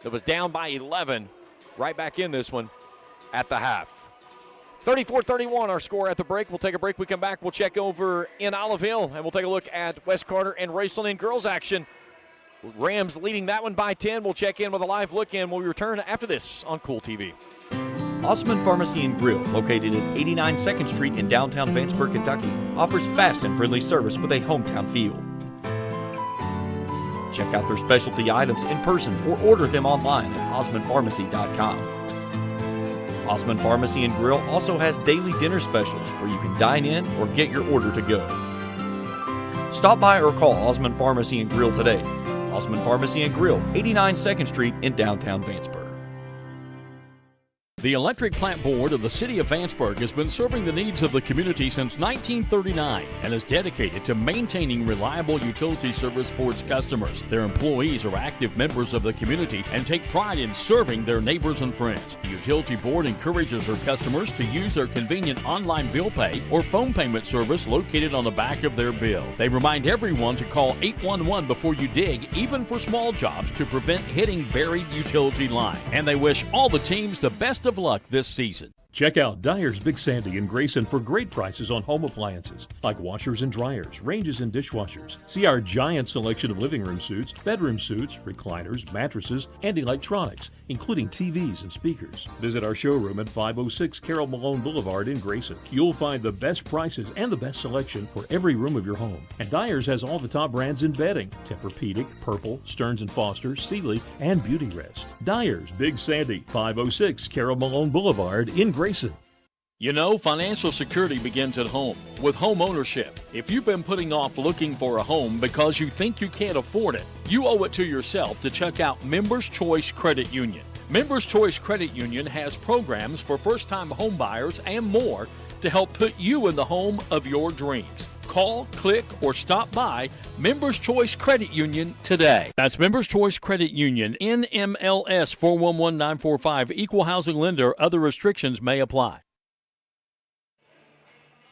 Speaker 2: that was down by 11 right back in this one at the half. 34-31 our score at the break. We'll take a break. We come back. We'll check over in Olive Hill, and we'll take a look at West Carter and Raceland in girls action. Rams leading that one by 10. We'll check in with a live look, and we'll return after this on Kool TV.
Speaker 1: Osman Pharmacy and Grill, located at 89 2nd Street in downtown Vanceburg, Kentucky, offers fast and friendly service with a hometown feel. Check out their specialty items in person or order them online at OsmondPharmacy.com. Osmond Pharmacy and Grill also has daily dinner specials where you can dine in or get your order to go. Stop by or call Osmond Pharmacy and Grill today. Osmond Pharmacy and Grill, 89 2nd Street in downtown Vanceburg.
Speaker 9: The Electric Plant Board of the City of Vanceburg has been serving the needs of the community since 1939 and is dedicated to maintaining reliable utility service for its customers. Their employees are active members of the community and take pride in serving their neighbors and friends. The Utility Board encourages their customers to use their convenient online bill pay or phone payment service located on the back of their bill. They remind everyone to call 811 before you dig, even for small jobs, to prevent hitting buried utility line. And they wish all the teams the best of luck this season.
Speaker 8: Check out Dyer's Big Sandy in Grayson for great prices on home appliances like washers and dryers, ranges and dishwashers. See our giant selection of living room suites, bedroom suites, recliners, mattresses, and electronics, including TVs and speakers. Visit our showroom at 506 Carroll Malone Boulevard in Grayson. You'll find the best prices and the best selection for every room of your home. And Dyer's has all the top brands in bedding: Tempur-Pedic, Purple, Stearns & Foster, Sealy, and Beauty Rest. Dyer's Big Sandy, 506 Carroll Malone Boulevard in Grayson.
Speaker 9: You know, financial security begins at home with home ownership. If you've been putting off looking for a home because you think you can't afford it, you owe it to yourself to check out Members Choice Credit Union. Members Choice Credit Union has programs for first-time home buyers and more to help put you in the home of your dreams. Call, click, or stop by Members Choice Credit Union today. That's Members Choice Credit Union, NMLS 411945, Equal Housing Lender. Other restrictions may apply.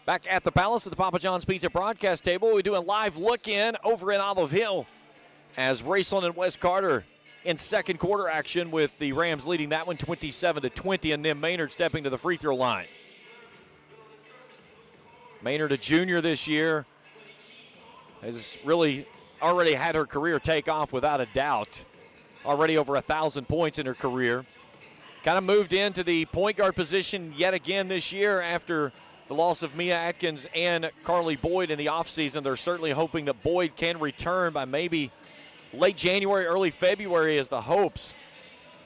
Speaker 2: Back at the Palace at the Papa John's Pizza broadcast table, we do a live look-in over in Olive Hill as Raceland and West Carter in second quarter action, with the Rams leading that one 27-20, and then Maynard stepping to the free throw line. Maynard, a junior this year, has really already had her career take off without a doubt. Already over 1,000 points in her career. Kind of moved into the point guard position yet again this year after the loss of Mia Atkins and Carly Boyd in the offseason. They're certainly hoping that Boyd can return by maybe late January, early February as the hopes,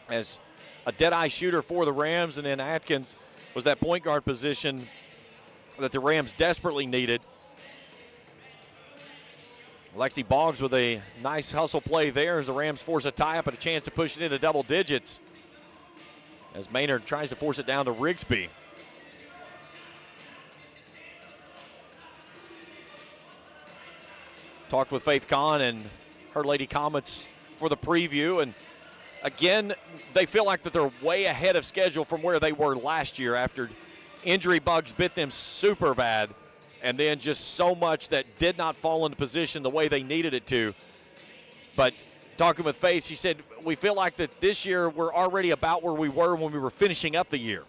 Speaker 2: as a dead-eye shooter for the Rams, and then Atkins was that point guard position that the Rams desperately needed. Lexi Boggs with a nice hustle play there as the Rams force a tie-up and a chance to push it into double digits as Maynard tries to force it down to Rigsby. Talked with Faith Kahn and her Lady Comets for the preview, and again, they feel like that they're way ahead of schedule from where they were last year after injury bugs bit them super bad, and then just so much that did not fall into position the way they needed it to. But talking with Faith, she said, we feel like that this year we're already about where we were when we were finishing up the year.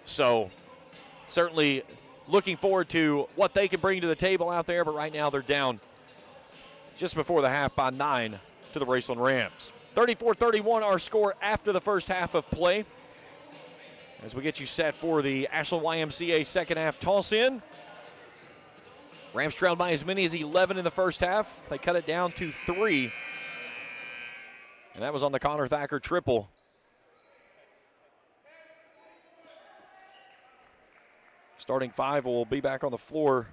Speaker 2: So certainly looking forward to what they can bring to the table out there, but right now they're down just before the half by 9 to the Raceland Rams. 34-31 our score after the first half of play, as we get you set for the Ashland YMCA second half toss-in. Rams trailed by as many as 11 in the first half. They cut it down to 3. And that was on the Connor Thacker triple. Starting 5 will be back on the floor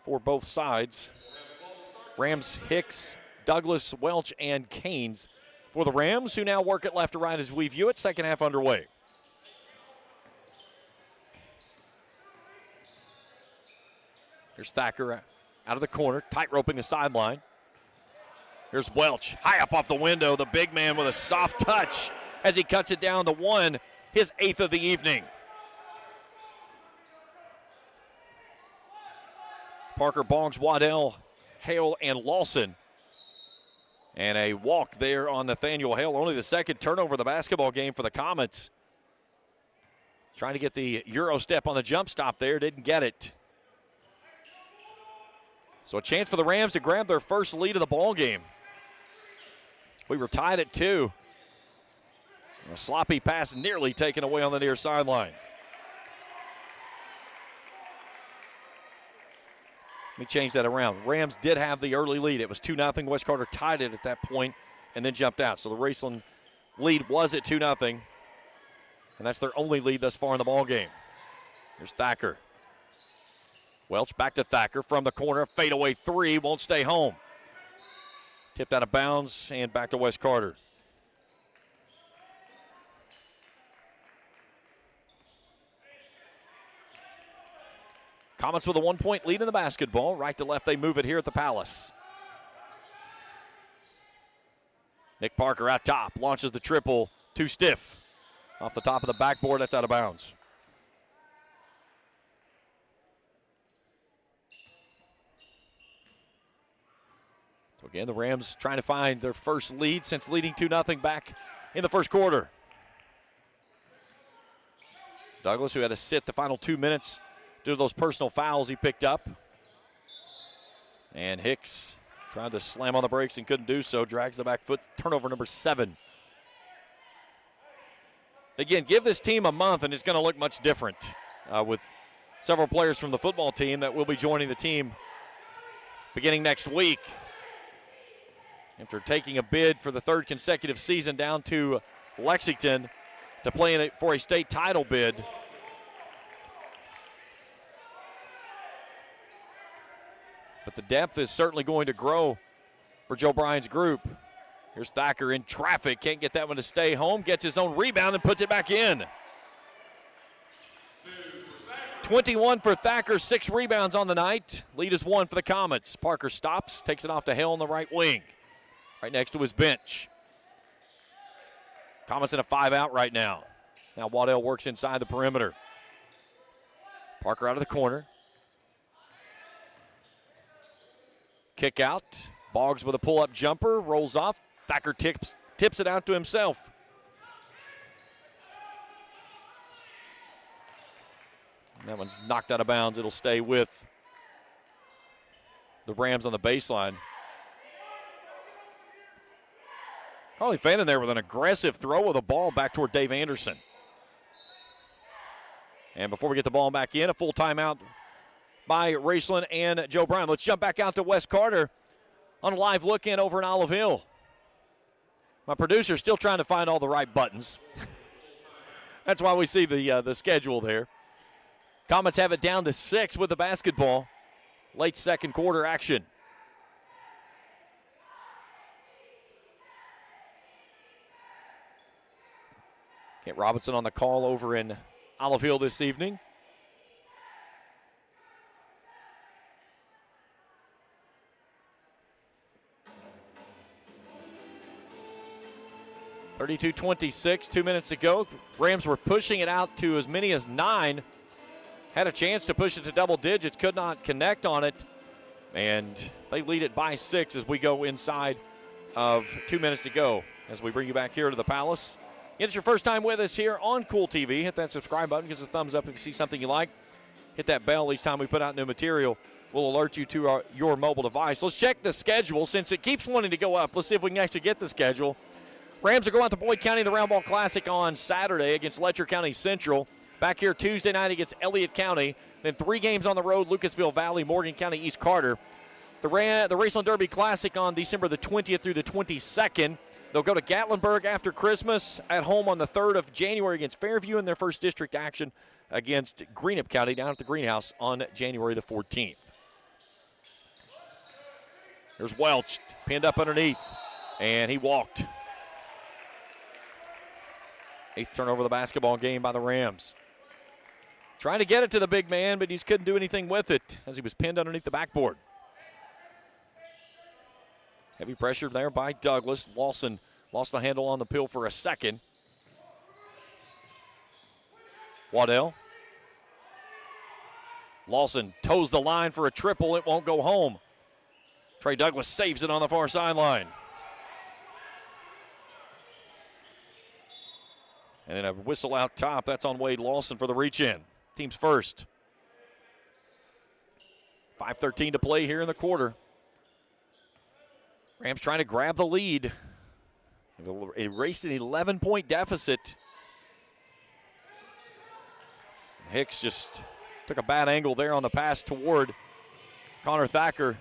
Speaker 2: for both sides. Rams, Hicks, Douglas, Welch, and Canes for the Rams, who now work it left to right as we view it. Second half underway. Here's Thacker out of the corner, tight-roping the sideline. Here's Welch, high up off the window. The big man with a soft touch as he cuts it down to 1, his 8th of the evening. Parker, Boggs, Waddell, Hale, and Lawson. And a walk there on Nathaniel Hale. Only the second turnover of the basketball game for the Comets. Trying to get the Euro step on the jump stop there, didn't get it. So a chance for the Rams to grab their first lead of the ball game. We were tied at 2. A sloppy pass nearly taken away on the near sideline. Let me change that around. Rams did have the early lead. It was 2-0. West Carter tied it at that point and then jumped out. So the Raceland lead was at 2-0, and that's their only lead thus far in the ballgame. Here's Thacker. Welch back to Thacker from the corner. Fadeaway three, won't stay home. Tipped out of bounds and back to West Carter. Comets with a 1-point lead in the basketball. Right to left, they move it here at the Palace. Nick Parker out top, launches the triple, too stiff. Off the top of the backboard, that's out of bounds. So again, the Rams trying to find their first lead since leading 2-0 back in the first quarter. Douglas, who had to sit the final 2 minutes due to those personal fouls he picked up. And Hicks tried to slam on the brakes and couldn't do so. Drags the back foot. Turnover number 7. Again, give this team a month and it's going to look much different with several players from the football team that will be joining the team beginning next week. After taking a bid for the 3rd consecutive season down to Lexington to play in it for a state title bid. But the depth is certainly going to grow for Joe Bryan's group. Here's Thacker in traffic. Can't get that one to stay home. Gets his own rebound and puts it back in. 21 for Thacker, 6 rebounds on the night. Lead is 1 for the Comets. Parker stops, takes it off to Hill on the right wing. Right next to his bench. Comets in a 5-out right now. Now Waddell works inside the perimeter. Parker out of the corner. Kick out. Boggs with a pull-up jumper. Rolls off. Thacker tips it out to himself. And that one's knocked out of bounds. It'll stay with the Rams on the baseline. Carly Fannin there with an aggressive throw of the ball back toward Dave Anderson. And before we get the ball back in, a full timeout by Raceland and Joe Bryan. Let's jump back out to West Carter on a live look in over in Olive Hill. My producer's still trying to find all the right buttons. That's why we see the schedule there. Comets have it down to 6 with the basketball. Late second quarter action. Kent Robinson on the call over in Olive Hill this evening. (32-26), 2 minutes ago. Rams were pushing it out to as many as 9. Had a chance to push it to double digits, could not connect on it. And they lead it by 6 as we go inside of 2 minutes to go. As we bring you back here to the Palace. If it's your first time with us here on Kool TV, hit that subscribe button, give us a thumbs up if you see something you like. Hit that bell each time we put out new material. We'll alert you to your mobile device. Let's check the schedule since it keeps wanting to go up. Let's see if we can actually get the schedule. Rams are going out to Boyd County in the Round Ball Classic on Saturday against Letcher County Central. Back here Tuesday night against Elliott County. Then 3 games on the road, Lucasville Valley, Morgan County, East Carter. The Raceland Derby Classic on December the 20th through the 22nd. They'll go to Gatlinburg after Christmas, at home on the 3rd of January against Fairview in their first district action against Greenup County down at the Greenhouse on January the 14th. There's Welch pinned up underneath, and he walked. 8th turnover of the basketball game by the Rams. Trying to get it to the big man, but he just couldn't do anything with it as he was pinned underneath the backboard. Heavy pressure there by Douglas. Lawson lost the handle on the pill for a second. Waddell. Lawson toes the line for a triple. It won't go home. Trey Douglas saves it on the far sideline. And then a whistle out top. That's on Wade Lawson for the reach-in. Team's first. 5:13 to play here in the quarter. Rams trying to grab the lead. Erased an 11-point deficit. Hicks just took a bad angle there on the pass toward Connor Thacker.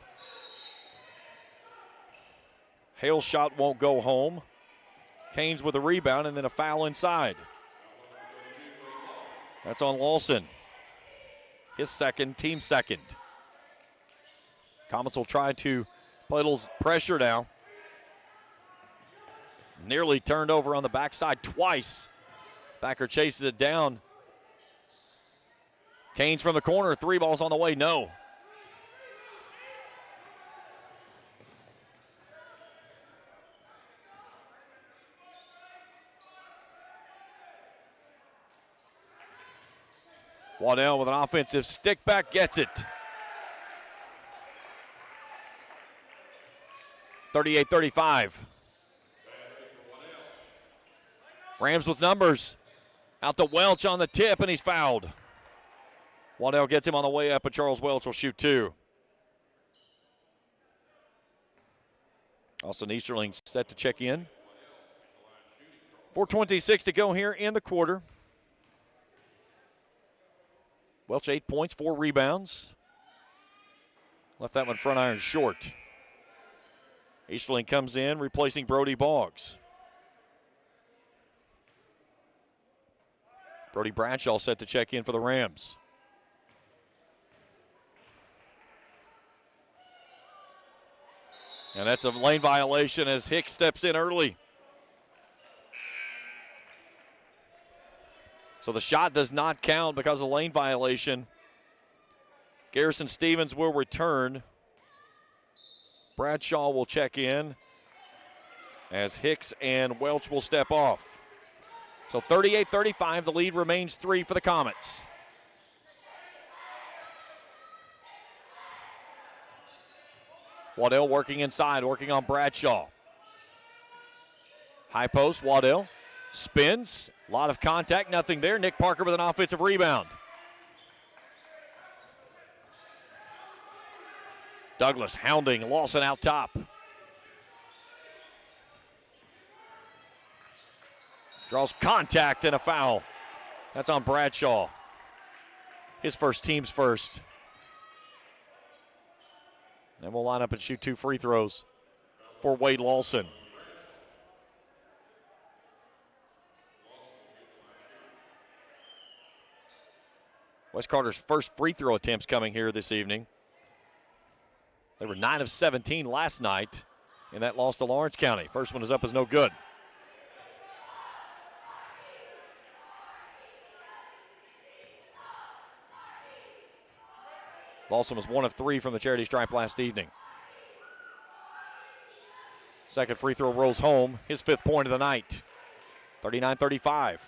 Speaker 2: Hale's shot won't go home. Canes with a rebound and then a foul inside. That's on Lawson. His second, team second. Comets will try to play a little pressure now. Nearly turned over on the backside twice. Thacker chases it down. Canes from the corner, 3 balls on the way, no. Waddell with an offensive stick back, gets it. 38-35. Rams with numbers. Out to Welch on the tip, and he's fouled. Waddell gets him on the way up, but Charles Welch will shoot 2. Austin Easterling set to check in. 4:26 to go here in the quarter. Welch 8 points, 4 rebounds. Left that one front iron short. Easterling comes in, replacing Brody Boggs. Brody Bradshaw set to check in for the Rams. And that's a lane violation as Hicks steps in early. So the shot does not count because of the lane violation. Garrison Stevens will return. Bradshaw will check in as Hicks and Welch will step off. So 38-35, the lead remains 3 for the Comets. Waddell working inside, working on Bradshaw. High post, Waddell spins. A lot of contact, nothing there. Nick Parker with an offensive rebound. Douglas hounding Lawson out top. Draws contact and a foul. That's on Bradshaw. His first, team's first. And we'll line up and shoot 2 free throws for Wade Lawson. Wes Carter's first free throw attempts coming here this evening. They were 9 of 17 last night in that loss to Lawrence County. First one is up, is no good. Lawson was 1 of 3 from the charity stripe last evening. Second free throw rolls home, his 5th point of the night. 39-35.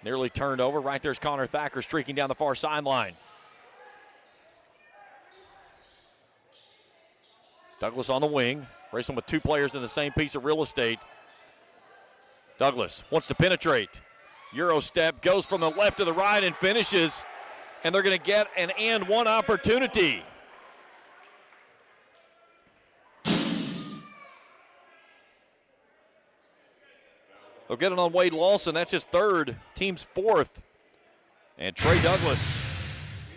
Speaker 2: Nearly turned over. Right there's Connor Thacker streaking down the far sideline. Douglas on the wing, racing with 2 players in the same piece of real estate. Douglas wants to penetrate. Euro step, goes from the left to the right and finishes. And they're going to get an and one opportunity. They'll get it on Wade Lawson. That's his 3rd, team's 4th. And Trey Douglas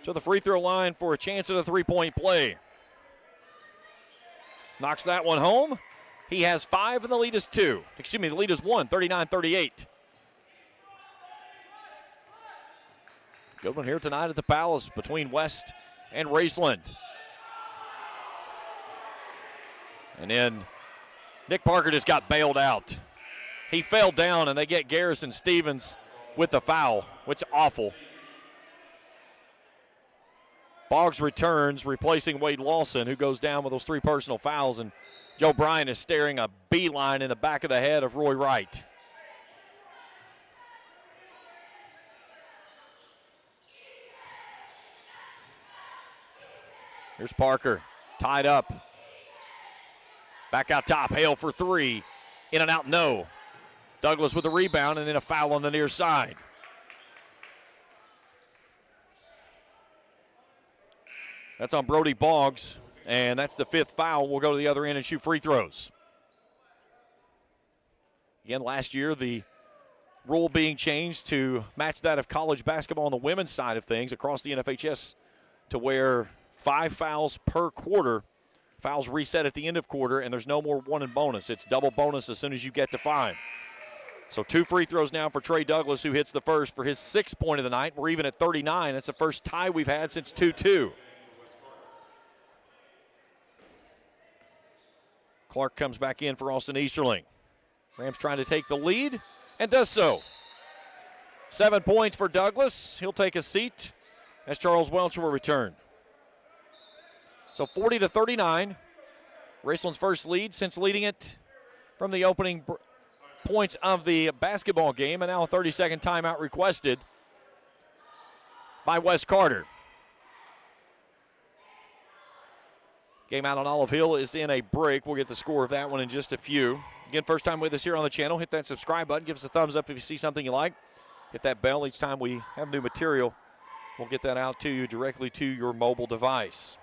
Speaker 2: to the free throw line for a chance at a 3-point play. Knocks that one home. He has 5 and the lead is 2. Excuse me, the lead is 1, 39-38. Good one here tonight at the Palace between West and Raceland. And then Nick Parker just got bailed out. He fell down, and they get Garrison Stevens with the foul, which is awful. Boggs returns, replacing Wade Lawson, who goes down with those 3 personal fouls, and Joe Bryan is staring a beeline in the back of the head of Roy Wright. Here's Parker, tied up. Back out top, Hale for 3. In and out, no. Douglas with the rebound and then a foul on the near side. That's on Brody Boggs, and that's the 5th foul. We'll go to the other end and shoot free throws. Again, last year, the rule being changed to match that of college basketball on the women's side of things across the NFHS to where 5 fouls per quarter. Fouls reset at the end of quarter, and there's no more 1 and bonus. It's double bonus as soon as you get to 5. So 2 free throws now for Trey Douglas, who hits the first for his 6th point of the night. We're even at 39. That's the first tie we've had since 2-2. Clark comes back in for Austin Easterling. Rams trying to take the lead, and does so. 7 points for Douglas. He'll take a seat as Charles Welch will return. So 40-39. Raceland's first lead since leading it from the opening points of the basketball game, and now a 30-second timeout requested by Wes Carter. Game out on Olive Hill is in a break. We'll get the score of that one in just a few. Again, first time with us here on the channel, hit that subscribe button. Give us a thumbs up if you see something you like. Hit that bell each time we have new material. We'll get that out to you directly to your mobile device.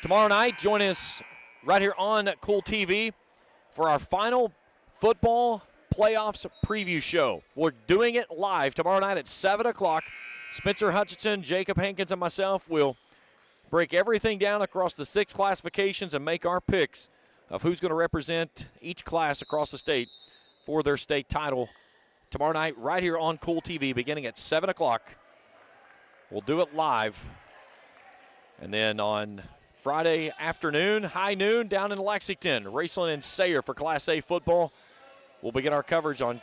Speaker 2: Tomorrow night, join us right here on Kool TV for our final football playoffs preview show. We're doing it live tomorrow night at 7 o'clock. Spencer Hutchinson, Jacob Hankins, and myself will break everything down across the 6 classifications and make our picks of who's going to represent each class across the state for their state title tomorrow night right here on Kool TV beginning at 7 o'clock. We'll do it live. And then on Friday afternoon, high noon, down in Lexington, Raceland and Sayre for Class A football. We'll begin our coverage on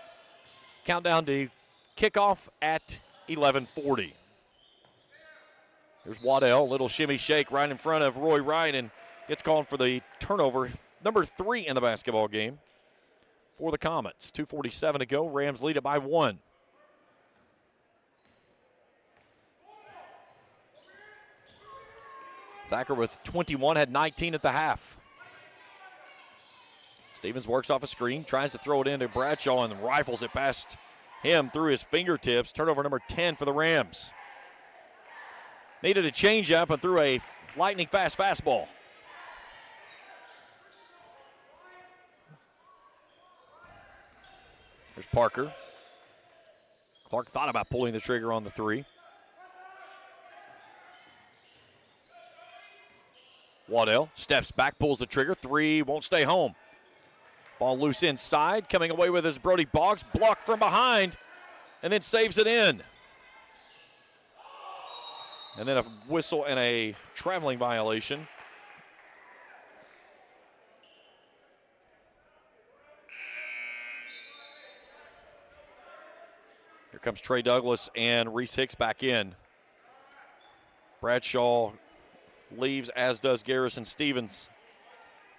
Speaker 2: countdown to kickoff at 11:40. There's Waddell, little shimmy shake right in front of Roy Wright, and gets called for the turnover, number 3 in the basketball game for the Comets. 2:47 to go. Rams lead it by 1. Thacker with 21, had 19 at the half. Stevens works off a screen, tries to throw it into Bradshaw, and rifles it past him through his fingertips. Turnover number 10 for the Rams. Needed a change-up and threw a lightning-fast fastball. There's Parker. Clark thought about pulling the trigger on the 3. Waddell steps back, pulls the trigger. 3 won't stay home. Ball loose inside. Coming away with his Brody Boggs. Blocked from behind and then saves it in. And then a whistle and a traveling violation. Here comes Trey Douglas and Reese Hicks back in. Bradshaw leaves, as does Garrison Stevens.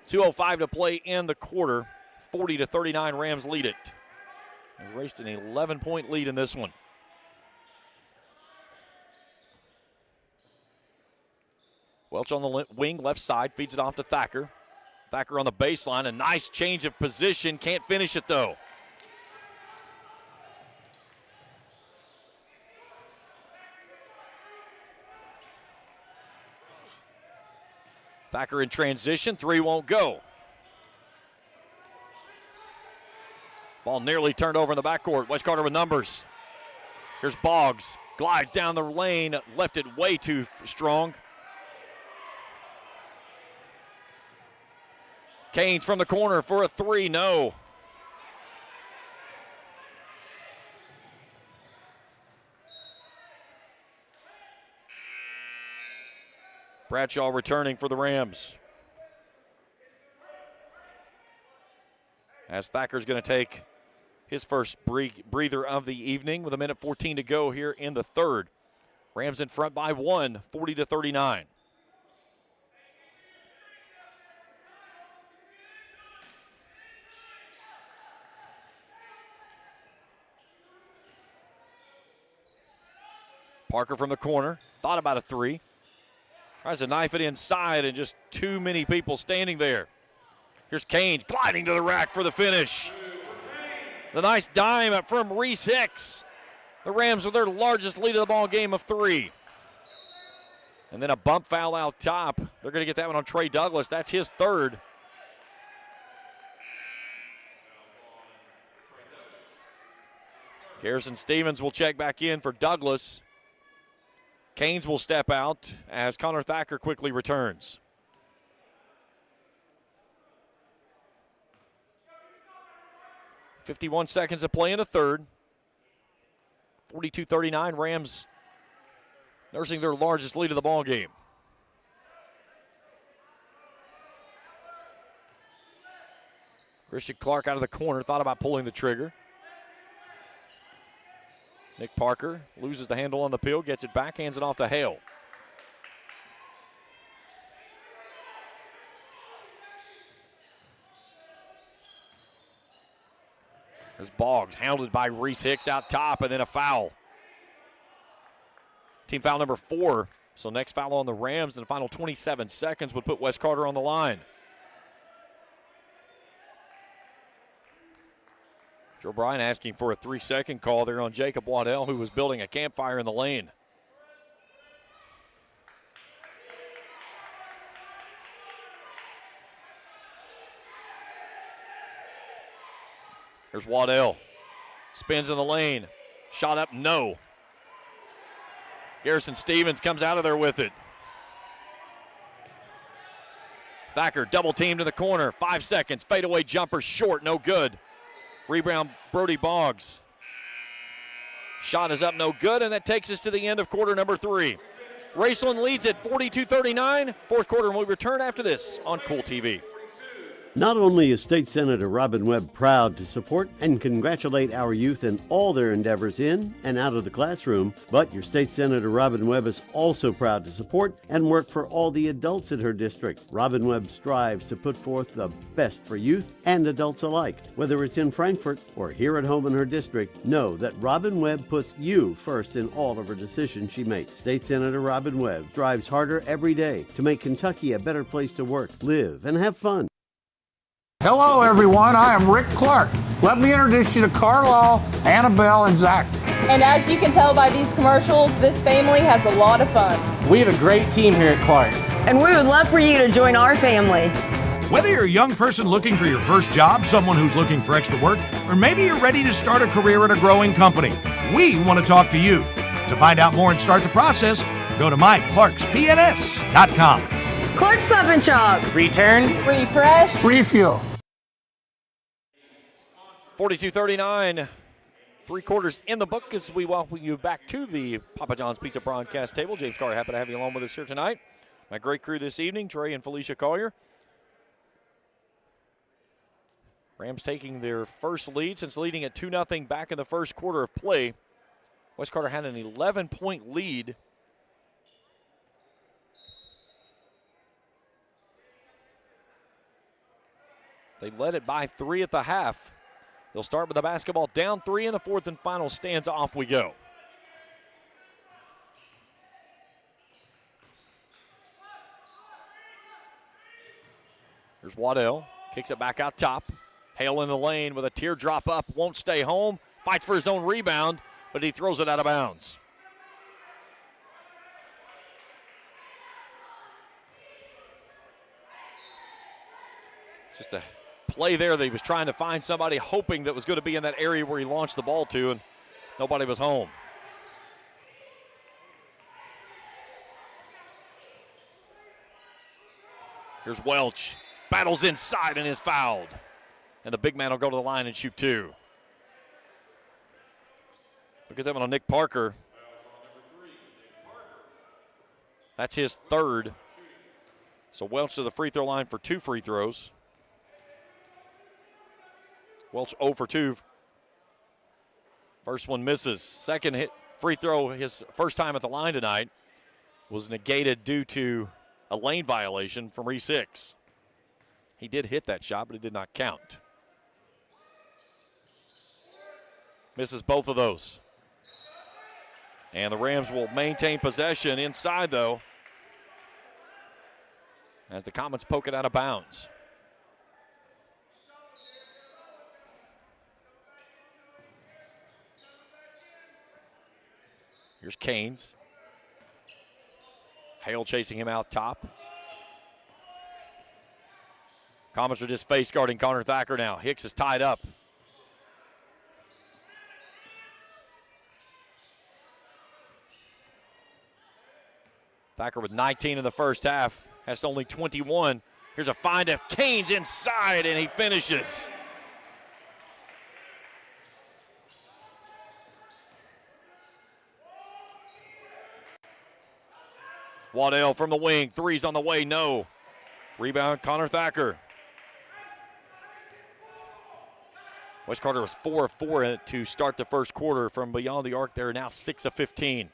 Speaker 2: 2:05 to play in the quarter. 40-39, Rams lead it. They raced an 11-point lead in this one. Welch on the wing, left side, feeds it off to Thacker. Thacker on the baseline, a nice change of position. Can't finish it, though. Thacker in transition, 3 won't go. Ball nearly turned over in the backcourt. West Carter with numbers. Here's Boggs, glides down the lane, left it way too strong. Canes from the corner for a 3, no. Bradshaw returning for the Rams. As Thacker's going to take his first breather of the evening with 1:14 to go here in the third. Rams in front by 1, 40-39. Parker from the corner, thought about a 3. Tries to knife it inside, and just too many people standing there. Here's Canes gliding to the rack for the finish. The nice dime from Reese Hicks. The Rams with their largest lead of the ball game of 3. And then a bump foul out top. They're going to get that one on Trey Douglas. That's his 3rd. Garrison Stevens will check back in for Douglas. Canes will step out as Connor Thacker quickly returns. .51 seconds to play in the third. 42-39, Rams nursing their largest lead of the ball game. Christian Clark out of the corner, thought about pulling the trigger. Nick Parker loses the handle on the peel, gets it back, hands it off to Hale. There's Boggs, hounded by Reese Hicks out top, and then a foul. Team foul number 4. So next foul on the Rams in the final 27 seconds would put Wes Carter on the line. Joe Bryan asking for a 3-second call there on Jacob Waddell, who was building a campfire in the lane. Here's Waddell. Spins in the lane. Shot up, no. Garrison Stevens comes out of there with it. Thacker double teamed in the corner. 5 seconds. Fadeaway jumper short, no good. Rebound, Brody Boggs. Shot is up, no good, and that takes us to the end of quarter number 3. Raceland leads at 42-39. Fourth quarter, and we return after this on Kool TV.
Speaker 4: Not only is State Senator Robin Webb proud to support and congratulate our youth in all their endeavors in and out of the classroom, but your State Senator Robin Webb is also proud to support and work for all the adults in her district. Robin Webb strives to put forth the best for youth and adults alike. Whether it's in Frankfort or here at home in her district, know that Robin Webb puts you first in all of her decisions she makes. State Senator Robin Webb strives harder every day to make Kentucky a better place to work, live, and have fun.
Speaker 10: Hello, everyone. I am Rick Clark. Let me introduce you to Carlisle, Annabelle, and Zach.
Speaker 11: And as you can tell by these commercials, this family has a lot of fun.
Speaker 12: We have a great team here at Clark's.
Speaker 13: And we would love for you to join our family.
Speaker 14: Whether you're a young person looking for your first job, someone who's looking for extra work, or maybe you're ready to start a career at a growing company, we want to talk to you. To find out more and start the process, go to myclarkspns.com.
Speaker 13: Clark's Pump and Shop.
Speaker 12: Return.
Speaker 11: Refresh.
Speaker 10: Refuel.
Speaker 2: 42-39. 3 quarters in the book as we welcome you back to the Papa John's Pizza broadcast table. James Carr, happy to have you along with us here tonight. My great crew this evening, Trey and Felicia Collier. Rams taking their first lead since leading at 2-0 back in the first quarter of play. Wes Carter had an 11-point lead. They led it by 3 at the half. They'll start with the basketball down 3 in the fourth and final stanza. Off we go. Here's Waddell. Kicks it back out top. Hale in the lane with a teardrop up. Won't stay home. Fights for his own rebound, but he throws it out of bounds. Just a play there that he was trying to find somebody, hoping that was going to be in that area where he launched the ball to, and nobody was home. Here's Welch. Battles inside and is fouled. And the big man will go to the line and shoot 2. Look at that one on Nick Parker. That's his third. So Welch to the free throw line for 2 free throws. Welch 0 for 2. First one misses. Second hit free throw, his first time at the line tonight, was negated due to a lane violation from Reese Hicks. He did hit that shot, but it did not count. Misses both of those. And the Rams will maintain possession inside, though, as the Comets poke it out of bounds. Here's Canes. Hale chasing him out top. Comets are just face guarding Connor Thacker now. Hicks is tied up. Thacker with 19 in the first half, has only 21. Here's a find of Canes inside, and he finishes. Waddell from the wing, three's on the way, no. Rebound, Connor Thacker. West Carter was 4 of 4 to start the first quarter from beyond the arc. They're now 6 of 15.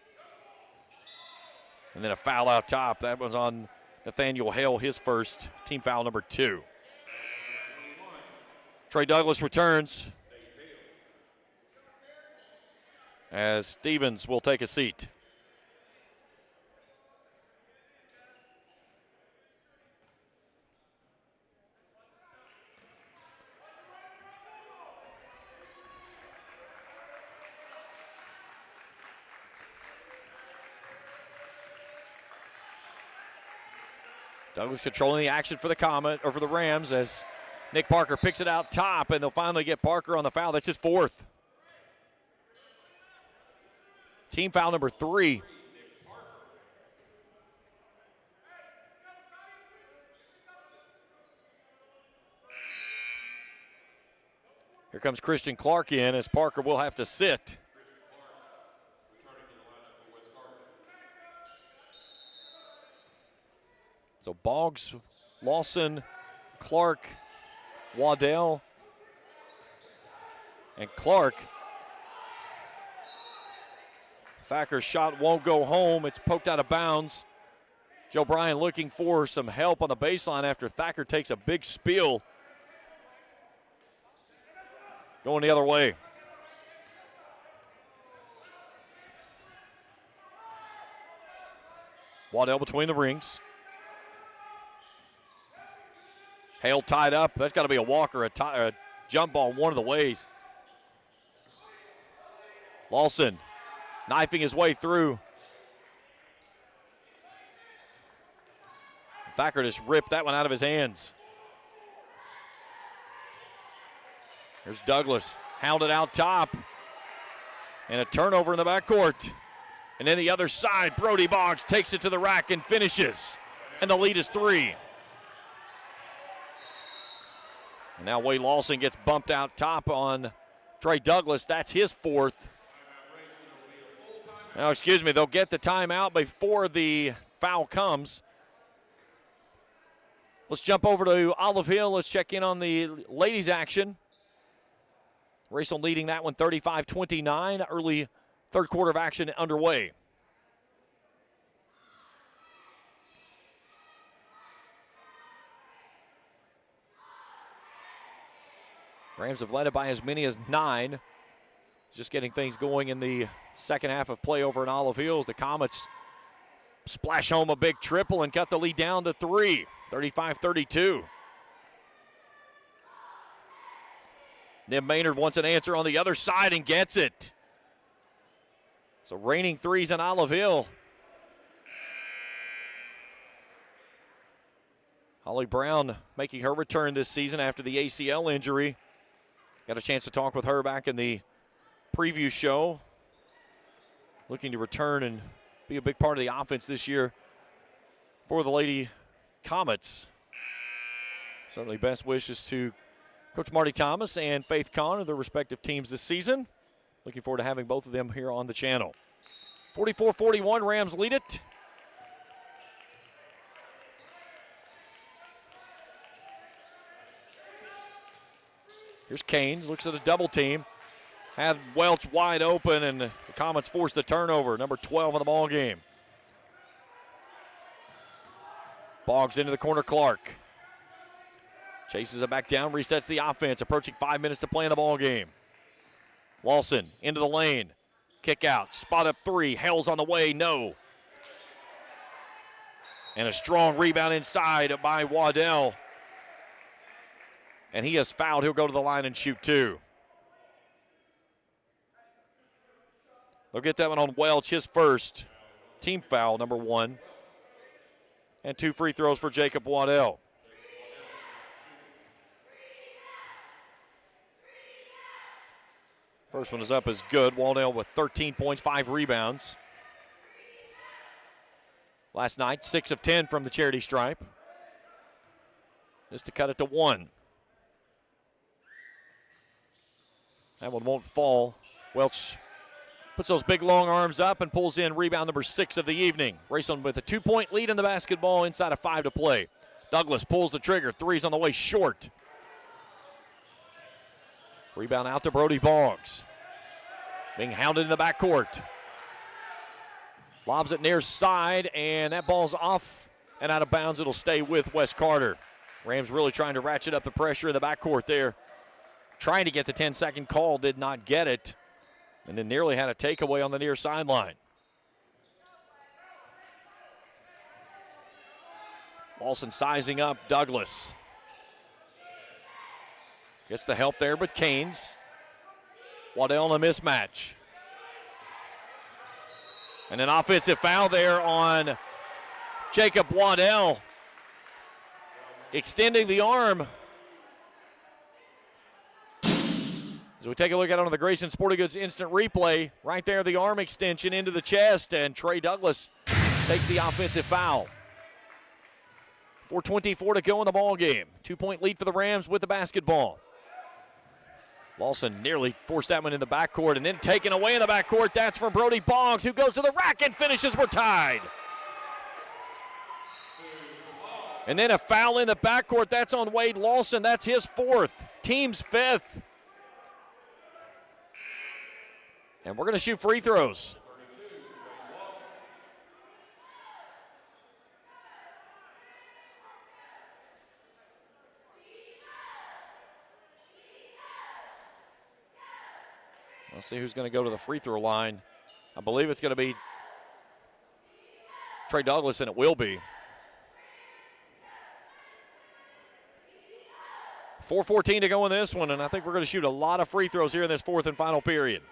Speaker 2: And then a foul out top. That was on Nathaniel Hale, his first, team foul number 2. Trey Douglas returns as Stevens will take a seat. Douglas controlling the action for the for the Rams as Nick Parker picks it out top, and they'll finally get Parker on the foul. That's his 4th. Team foul number 3. Here comes Christian Clark in as Parker will have to sit. So Boggs, Lawson, Clark, Waddell, and Clark. Thacker's shot won't go home. It's poked out of bounds. Joe Bryan looking for some help on the baseline after Thacker takes a big spill. Going the other way. Waddell between the rings. Hale tied up. That's got to be a walk or a jump ball one of the ways. Lawson knifing his way through. Thacker just ripped that one out of his hands. There's Douglas, hounded out top. And a turnover in the backcourt. And then the other side, Brody Boggs takes it to the rack and finishes. And the lead is 3. And now Wade Lawson gets bumped out top on Trey Douglas. That's his 4th. Now, excuse me, they'll get the timeout before the foul comes. Let's jump over to Olive Hill. Let's check in on the ladies' action. Raceland leading that one 35-29. Early third quarter of action underway. Rams have led it by as many as 9. Just getting things going in the second half of play over in Olive Hills. The Comets splash home a big triple and cut the lead down to 3, 35-32. Nim Maynard wants an answer on the other side and gets it. So raining threes in Olive Hill. Holly Brown making her return this season after the ACL injury. Got a chance to talk with her back in the preview show. Looking to return and be a big part of the offense this year for the Lady Comets. Certainly best wishes to Coach Marty Thomas and Faith Conn, their respective teams this season. Looking forward to having both of them here on the channel. 44-41, Rams lead it. Here's Canes, looks at a double team. Had Welch wide open, and the Comets forced the turnover. Number 12 in the ball game. Boggs into the corner, Clark. Chases it back down, resets the offense. Approaching 5 minutes to play in the ball game. Lawson into the lane. Kick out, spot up 3. Hale's on the way, no. And a strong rebound inside by Waddell. And he has fouled. He'll go to the line and shoot 2. They'll get that one on Welch, his first. Team foul, number 1. And 2 free throws for Jacob Waddell. First one is up is good. Waddell with 13 points, 5 rebounds. last night, 6 of 10 from the charity stripe. This to cut it to 1. That one won't fall. Welch puts those big long arms up and pulls in rebound number 6 of the evening. Raceland with a 2-point lead in the basketball, inside of 5 to play. Douglas pulls the trigger. 3's on the way short. Rebound out to Brody Boggs. Being hounded in the backcourt. Lobs it near side, and that ball's off and out of bounds. It'll stay with Wes Carter. Rams really trying to ratchet up the pressure in the backcourt there. Trying to get the 10-second call, did not get it. And then nearly had a takeaway on the near sideline. Lawson sizing up Douglas. Gets the help there, but Canes. Waddell in a mismatch. And an offensive foul there on Jacob Waddell. Extending the arm. As we take a look at it on the Grayson Sporting Goods instant replay, right there the arm extension into the chest, and Trey Douglas takes the offensive foul. 4:24 to go in the ball game. 2-point lead for the Rams with the basketball. Lawson nearly forced that one in the backcourt and then taken away in the backcourt. That's from Brody Boggs, who goes to the rack and finishes. We're tied. And then a foul in the backcourt. That's on Wade Lawson. That's his 4th, team's 5th. And we're going to shoot free throws. Let's see who's going to go to the free throw line. I believe it's going to be Trey Douglas, and it will be. 4:14 to go in this one, and I think we're going to shoot a lot of free throws here in this 4th and final period.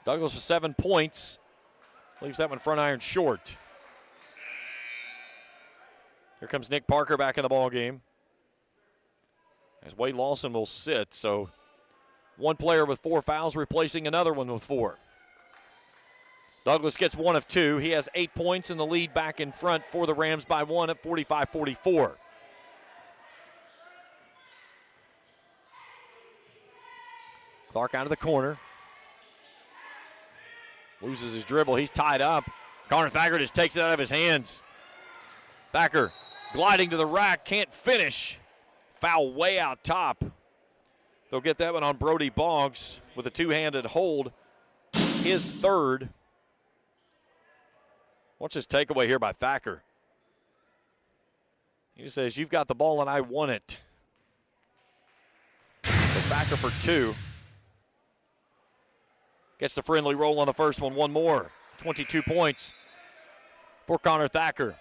Speaker 2: Douglas with 7 points. Leaves that one front iron short. Here comes Nick Parker back in the ball game. As Wade Lawson will sit, so one player with 4 fouls replacing another one with 4. Douglas gets 1 of 2. He has 8 points in the lead back in front for the Rams by 1 at 45-44. Clark out of the corner. Loses his dribble. He's tied up. Connor Thacker just takes it out of his hands. Thacker gliding to the rack. Can't finish. Foul way out top. They'll get that one on Brody Boggs with a 2-handed hold. His 3rd. Watch this takeaway here by Thacker. He just says, you've got the ball and I want it. So Thacker for 2. Gets the friendly roll on the first one. One more. 22 points for Connor Thacker.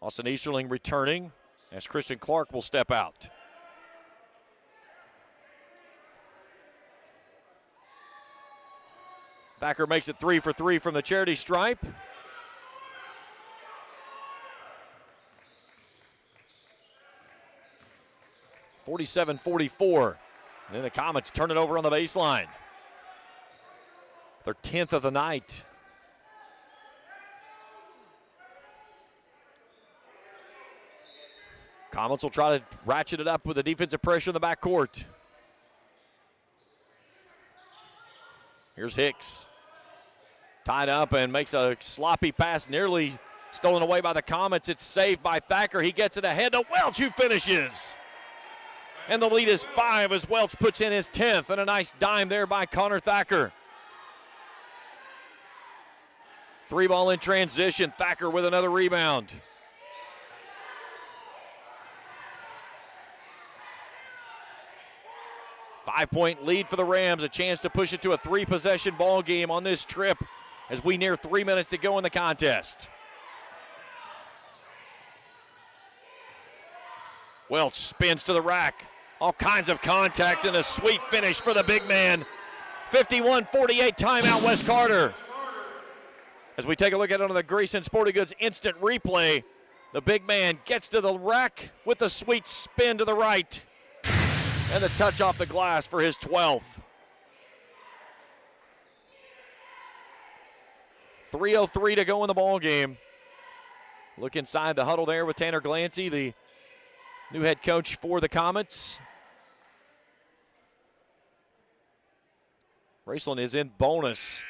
Speaker 2: Austin Easterling returning as Christian Clark will step out. Thacker makes it 3 for 3 from the charity stripe. (47-44). And then the Comets turn it over on the baseline. Their 10th of the night. Comets will try to ratchet it up with the defensive pressure in the backcourt. Here's Hicks. Tied up and makes a sloppy pass, nearly stolen away by the Comets. It's saved by Thacker. He gets it ahead to Welch, who finishes. And the lead is 5 as Welch puts in his 10th, and a nice dime there by Connor Thacker. 3-ball in transition. Thacker with another rebound. Five-point lead for the Rams, a chance to push it to a 3-possession ball game on this trip as we near 3 minutes to go in the contest. Welch spins to the rack. All kinds of contact and a sweet finish for the big man. 51-48 timeout, Wes Carter. As we take a look at it on the Grayson Sporting Goods instant replay, the big man gets to the rack with the sweet spin to the right. And the touch off the glass for his 12th. 3:03 to go in the ball game. Look inside the huddle there with Tanner Glancy, the new head coach for the Comets. Raceland is in bonus.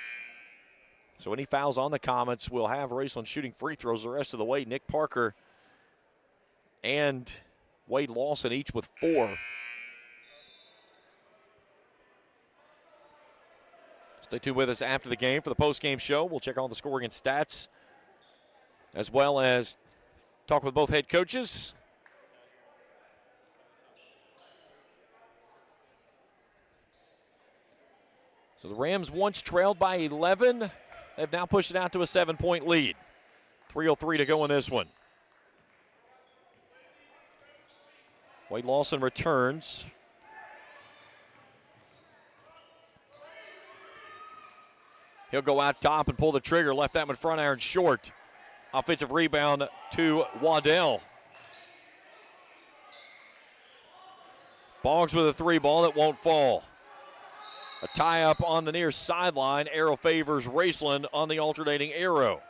Speaker 2: So any fouls on the Comets will have Raceland shooting free throws the rest of the way. Nick Parker and Wade Lawson each with 4. Stay tuned with us after the game for the post-game show. We'll check all the scoring and stats, as well as talk with both head coaches. So the Rams once trailed by 11. They've now pushed it out to a 7-point lead. 3:03 to go in this one. Wade Lawson returns. He'll go out top and pull the trigger. Left that one front iron short. Offensive rebound to Waddell. Boggs with a 3 ball that won't fall. A tie-up on the near sideline. Arrow favors Raceland on the alternating arrow.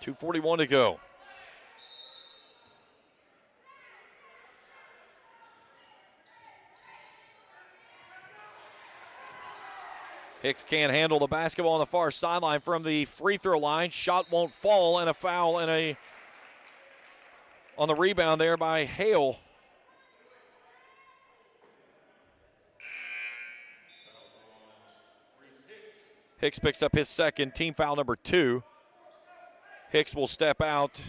Speaker 2: .241 to go. Hicks can't handle the basketball on the far sideline from the free throw line. Shot won't fall, and a foul and on the rebound there by Hale. Hicks picks up his second, team foul number 2. Hicks will step out.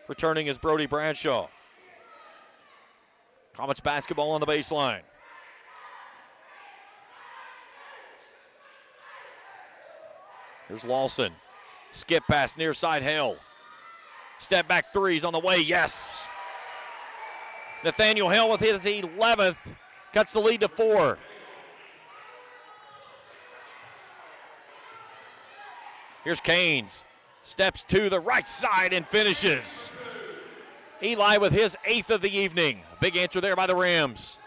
Speaker 2: Returning is Brody Bradshaw. Comets basketball on the baseline. There's Lawson. Skip pass near side Hale. Step back threes on the way, yes. Nathaniel Hale with his 11th. Cuts the lead to 4. Here's Canes. Steps to the right side and finishes. Eli with his 8th of the evening. Big answer there by the Rams.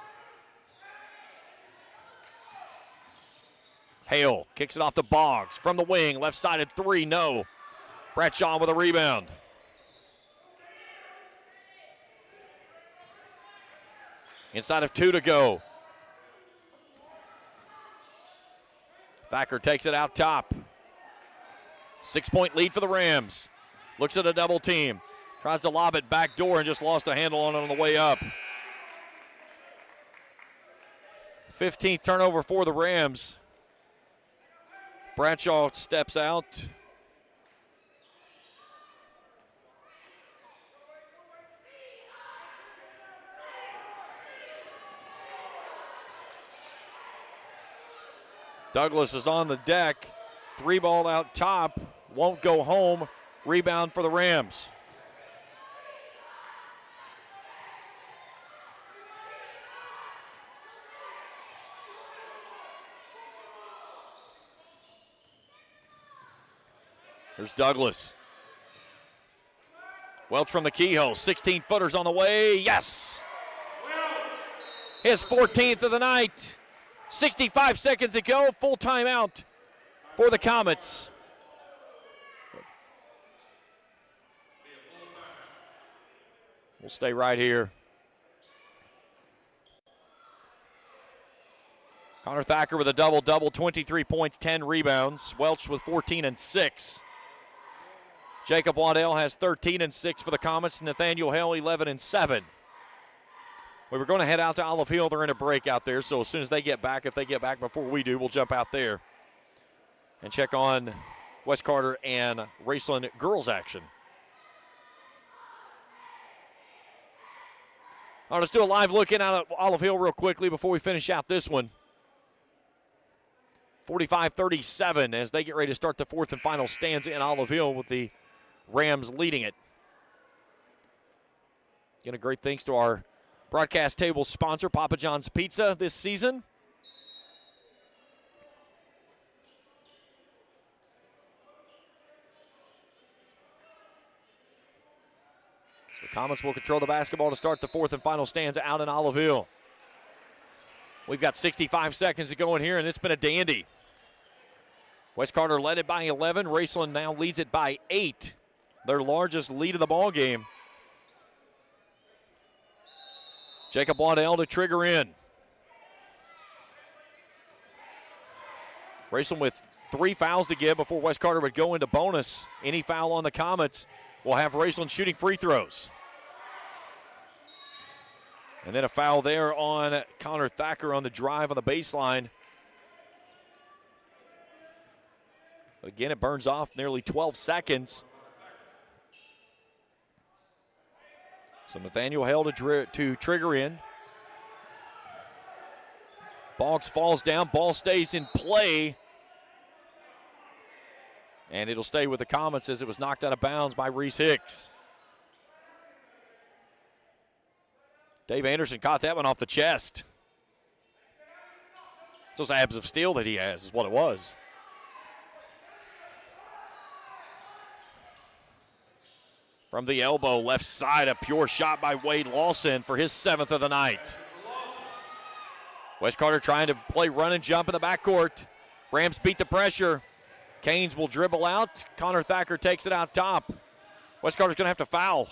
Speaker 2: Hale kicks it off to Boggs from the wing. Left-sided 3, no. Bradshaw with a rebound. Inside of 2 to go. Thacker takes it out top. 6-point lead for the Rams. Looks at a double team. Tries to lob it back door and just lost the handle on it on the way up. 15th turnover for the Rams. Bradshaw steps out. Douglas is on the deck. 3 ball out top. Won't go home. Rebound for the Rams. Here's Douglas. Welch from the keyhole. 16-footers on the way. Yes! His 14th of the night. 65 seconds to go. Full timeout for the Comets. We'll stay right here. Connor Thacker with a double-double, 23 points, 10 rebounds. Welch with 14 and 6. Jacob Waddell has 13 and 6 for the Comets. Nathaniel Hale, 11 and 7. We were going to head out to Olive Hill. They're in a break out there, so as soon as they get back, if they get back before we do, we'll jump out there and check on West Carter and Raceland girls action. All right, let's do a live look in out at Olive Hill real quickly before we finish out this one. 45-37 as they get ready to start the 4th and final stanza in Olive Hill with the Rams leading it. Again, a great thanks to our broadcast table sponsor, Papa John's Pizza, this season. The Comets will control the basketball to start the fourth and final stanza out in Olive Hill. We've got 65 seconds to go in here, and it's been a dandy. West Carter led it by 11. Raceland now leads it by 8. Their largest lead of the ball game. Jacob Waddell to trigger in. Raceland with 3 fouls to give before West Carter would go into bonus. Any foul on the Comets will have Raceland shooting free throws. And then a foul there on Connor Thacker on the drive on the baseline. But again, it burns off nearly 12 seconds. So Nathaniel Hale to trigger in. Boggs falls down. Ball stays in play. And it'll stay with the Comets as it was knocked out of bounds by Reese Hicks. Dave Anderson caught that one off the chest. It's those abs of steel that he has is what it was. From the elbow, left side, a pure shot by Wade Lawson for his 7th of the night. West Carter trying to play run and jump in the backcourt. Rams beat the pressure. Canes will dribble out. Connor Thacker takes it out top. West Carter's going to have to foul.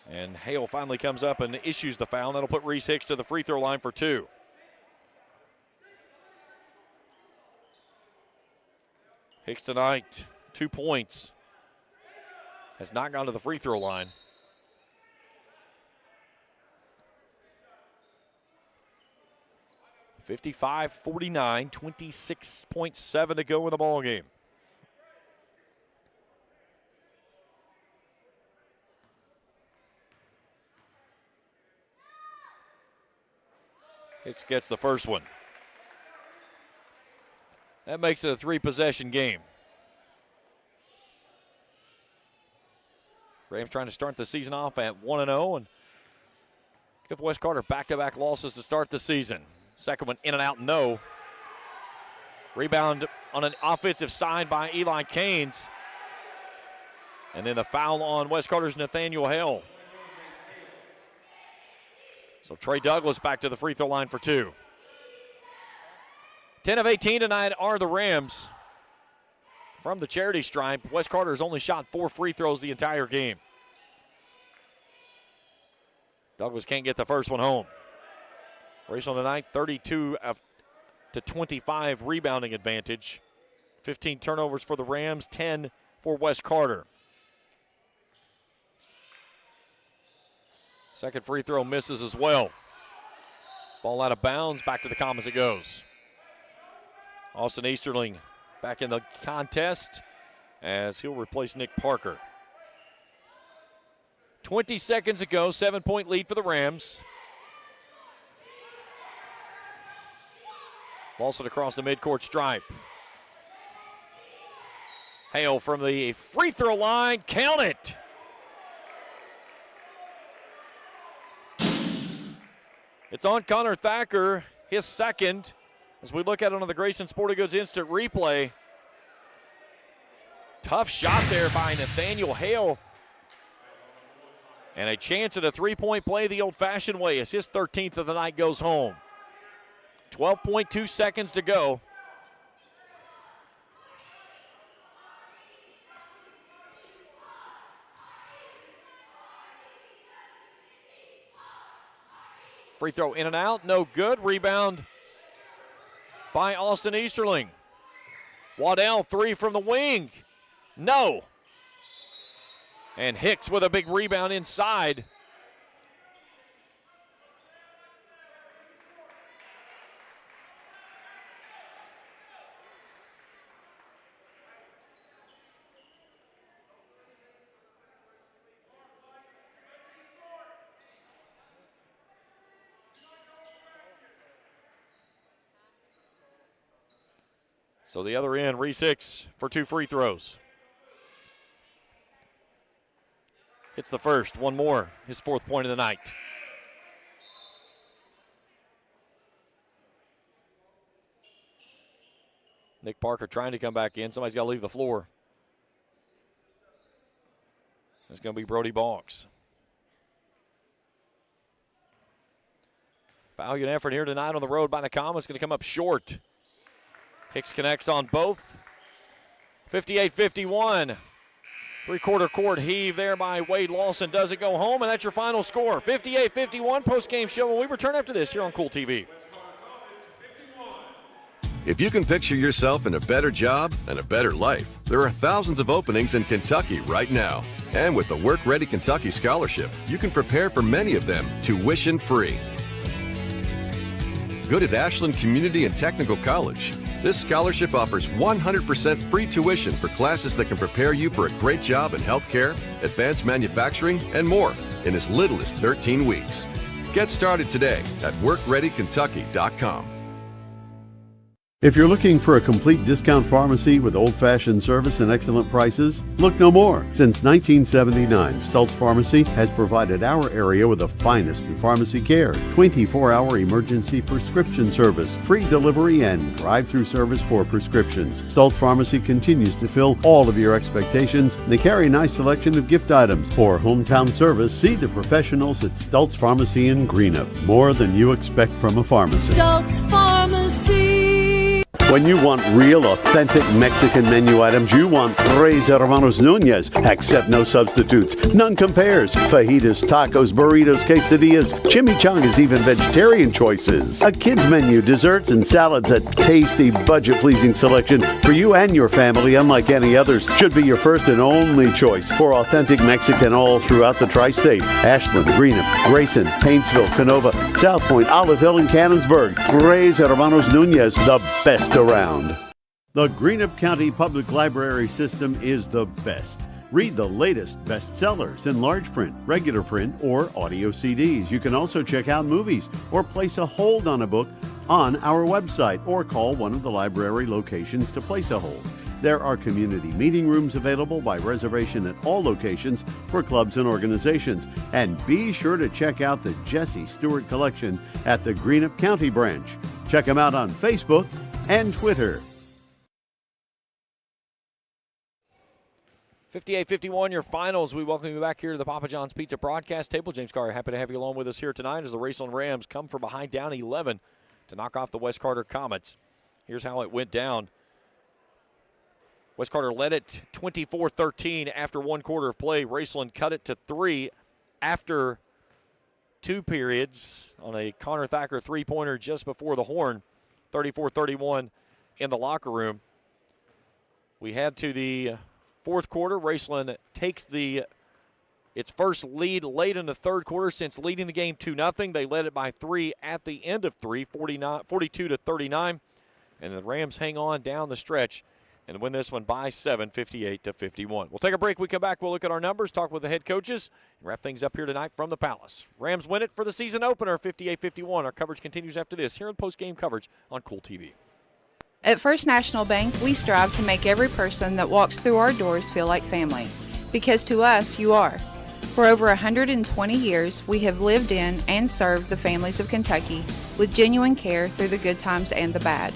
Speaker 2: And Hale finally comes up and issues the foul. That'll put Reese Hicks to the free throw line for 2. Hicks tonight, 2 points. Has not gone to the free throw line. (55-49), 26.7 to go in the ball game. Hicks gets the first one. That makes it a 3-possession game. Rams trying to start the season off at 1-0 and give West Carter back-to-back losses to start the season. Second one in and out, no. Rebound on an offensive side by Eli Canes. And then the foul on West Carter's Nathaniel Hale. So Trey Douglas back to the free throw line for 2. 10 of 18 tonight are the Rams. From the charity stripe, West Carter has only shot 4 free throws the entire game. Douglas can't get the first one home. Raceland tonight, 32 to 25 rebounding advantage. 15 turnovers for the Rams, 10 for West Carter. Second free throw misses as well. Ball out of bounds, back to the Comets it goes. Austin Easterling back in the contest as he'll replace Nick Parker. 20 seconds to go, 7-point lead for the Rams. Lawson across the midcourt stripe. Hale from the free throw line, count it. It's on Connor Thacker, his second. As we look at it on the Grayson Sporting Goods instant replay. Tough shot there by Nathaniel Hale. And a chance at a 3-point play the old-fashioned way as his 13th of the night goes home. 12.2 seconds to go. Free throw in and out, no good. Rebound by Austin Easterling. Waddell, 3 from the wing. No. And Hicks with a big rebound inside. So the other end, Reese Hicks for 2 free throws. Hits the first, one more, his 4th point of the night. Nick Parker trying to come back in. Somebody's got to leave the floor. It's going to be Brody Boggs. Valiant effort here tonight on the road by the Comets. Going to come up short. Hicks connects on both. 58-51. Three-quarter court heave there by Wade Lawson. Does it go home? And that's your final score. 58-51 post-game show when we return after this here on Kool TV.
Speaker 6: If you can picture yourself in a better job and a better life, there are thousands of openings in Kentucky right now. And with the Work Ready Kentucky Scholarship, you can prepare for many of them tuition-free. Good at Ashland Community and Technical College. This scholarship offers 100% free tuition for classes that can prepare you for a great job in healthcare, advanced manufacturing, and more in as little as 13 weeks. Get started today at workreadykentucky.com.
Speaker 4: If you're looking for a complete discount pharmacy with old-fashioned service and excellent prices, look no more. Since 1979, Stultz Pharmacy has provided our area with the finest in pharmacy care, 24-hour emergency prescription service, free delivery, and drive-through service for prescriptions. Stultz Pharmacy continues to fill all of your expectations. They carry a nice selection of gift items. For hometown service, see the professionals at Stultz Pharmacy in Greenup. More than you expect from a pharmacy.
Speaker 5: Stultz Pharmacy.
Speaker 4: When you want real, authentic Mexican menu items, you want Tres Hermanos Nunez. Accept no substitutes. None compares. Fajitas, tacos, burritos, quesadillas, chimichangas, even vegetarian choices. A kids menu, desserts and salads, a tasty, budget-pleasing selection for you and your family, unlike any others. Should be your first and only choice for authentic Mexican all throughout the tri-state. Ashland, Greenup, Grayson, Paintsville, Canova, South Point, Olive Hill, and Cannonsburg. Tres Hermanos Nunez, the best around. The Greenup County Public Library system is the best. Read the latest bestsellers in large print, regular print, or audio CDs. You can also check out movies or place a hold on a book on our website or call one of the library locations to place a hold. There are community meeting rooms available by reservation at all locations for clubs and organizations. And be sure to check out the Jesse Stewart collection at the Greenup County branch. Check them out on Facebook and Twitter.
Speaker 2: 58-51, your finals. We welcome you back here to the Papa John's Pizza broadcast table. James Carr, happy to have you along with us here tonight as the Raceland Rams come from behind down 11 to knock off the West Carter Comets. Here's how it went down. West Carter led it 24-13 after one quarter of play. Raceland cut it to 3 after 2 periods on a Connor Thacker three-pointer just before the horn. 34-31 in the locker room. We head to the fourth quarter. Raceland takes its first lead late in the third quarter since leading the game 2-0. They led it by 3 at the end of 3, 42-39. And the Rams hang on down the stretch and win this one by 7, 58-51. We'll take a break. We come back. We'll look at our numbers, talk with the head coaches, and wrap things up here tonight from the Palace. Rams win it for the season opener, 58-51. Our coverage continues after this here in post-game coverage on Kool TV.
Speaker 7: At First National Bank, we strive to make every person that walks through our doors feel like family. Because to us, you are. For over 120 years, we have lived in and served the families of Kentucky with genuine care through the good times and the bad.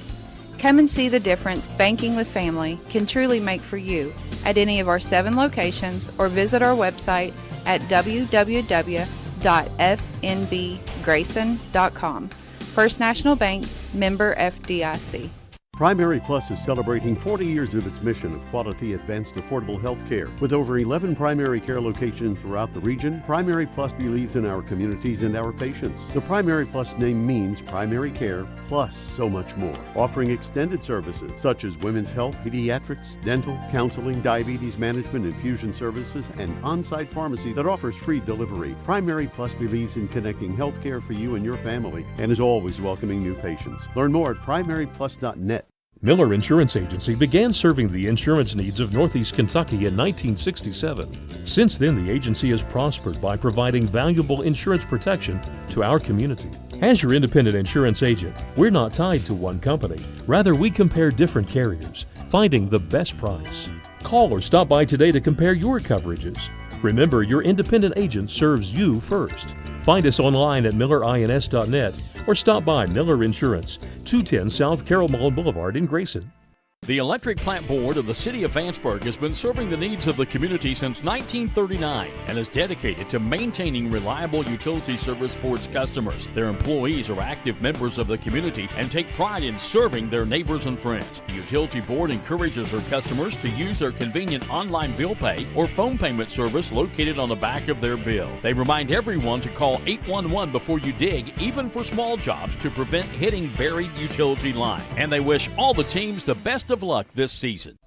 Speaker 7: Come and see the difference banking with family can truly make for you at any of our 7 locations or visit our website at www.fnbgrayson.com. First National Bank, member FDIC.
Speaker 4: Primary Plus is celebrating 40 years of its mission of quality, advanced, affordable health care. With over 11 primary care locations throughout the region, Primary Plus believes in our communities and our patients. The Primary Plus name means primary care plus so much more. Offering extended services such as women's health, pediatrics, dental, counseling, diabetes management, infusion services, and on-site pharmacy that offers free delivery. Primary Plus believes in connecting health care for you and your family and is always welcoming new patients. Learn more at primaryplus.net.
Speaker 8: Miller Insurance Agency began serving the insurance needs of Northeast Kentucky in 1967. Since then, the agency has prospered by providing valuable insurance protection to our community. As your independent insurance agent, we're not tied to one company. Rather, we compare different carriers, finding the best price. Call or stop by today to compare your coverages. Remember, your independent agent serves you first. Find us online at millerins.net or stop by Miller Insurance, 210 South Carroll Mall Boulevard in Grayson.
Speaker 9: The Electric Plant Board of the City of Vanceburg has been serving the needs of the community since 1939 and is dedicated to maintaining reliable utility service for its customers. Their employees are active members of the community and take pride in serving their neighbors and friends. The Utility Board encourages their customers to use their convenient online bill pay or phone payment service located on the back of their bill. They remind everyone to call 811 before you dig, even for small jobs, to prevent hitting buried utility line. And they wish all the teams the best of luck this season.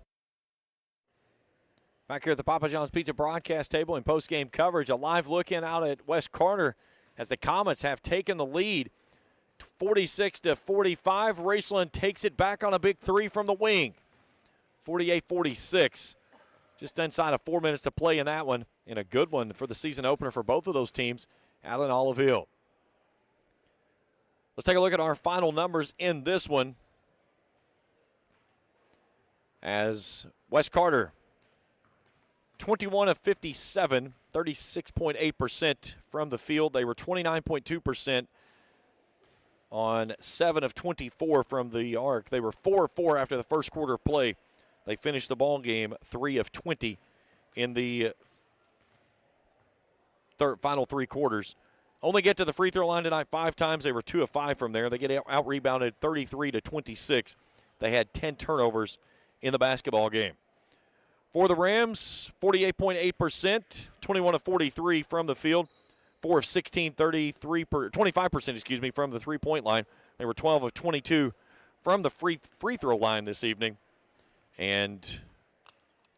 Speaker 2: Back here at the Papa John's Pizza broadcast table in post-game coverage, a live look in out at West Carter as the Comets have taken the lead 46-45. Raceland takes it back on a big three from the wing. 48-46. Just inside of 4 minutes to play in that one, and a good one for the season opener for both of those teams out in Olive Hill. Let's take a look at our final numbers in this one. As West Carter, 21 of 57, 36.8% from the field. They were 29.2% on 7 of 24 from the arc. They were 4 of 4 after the first quarter of play. They finished the ball game 3 of 20 in the final three quarters. Only get to the free throw line tonight 5 times. They were 2 of 5 from there. They get out-rebounded 33-26. They had 10 turnovers in the basketball game. For the Rams, 48.8%, 21 of 43 from the field, 4 of 16, 25% from the three-point line. They were 12 of 22 from the free throw line this evening, and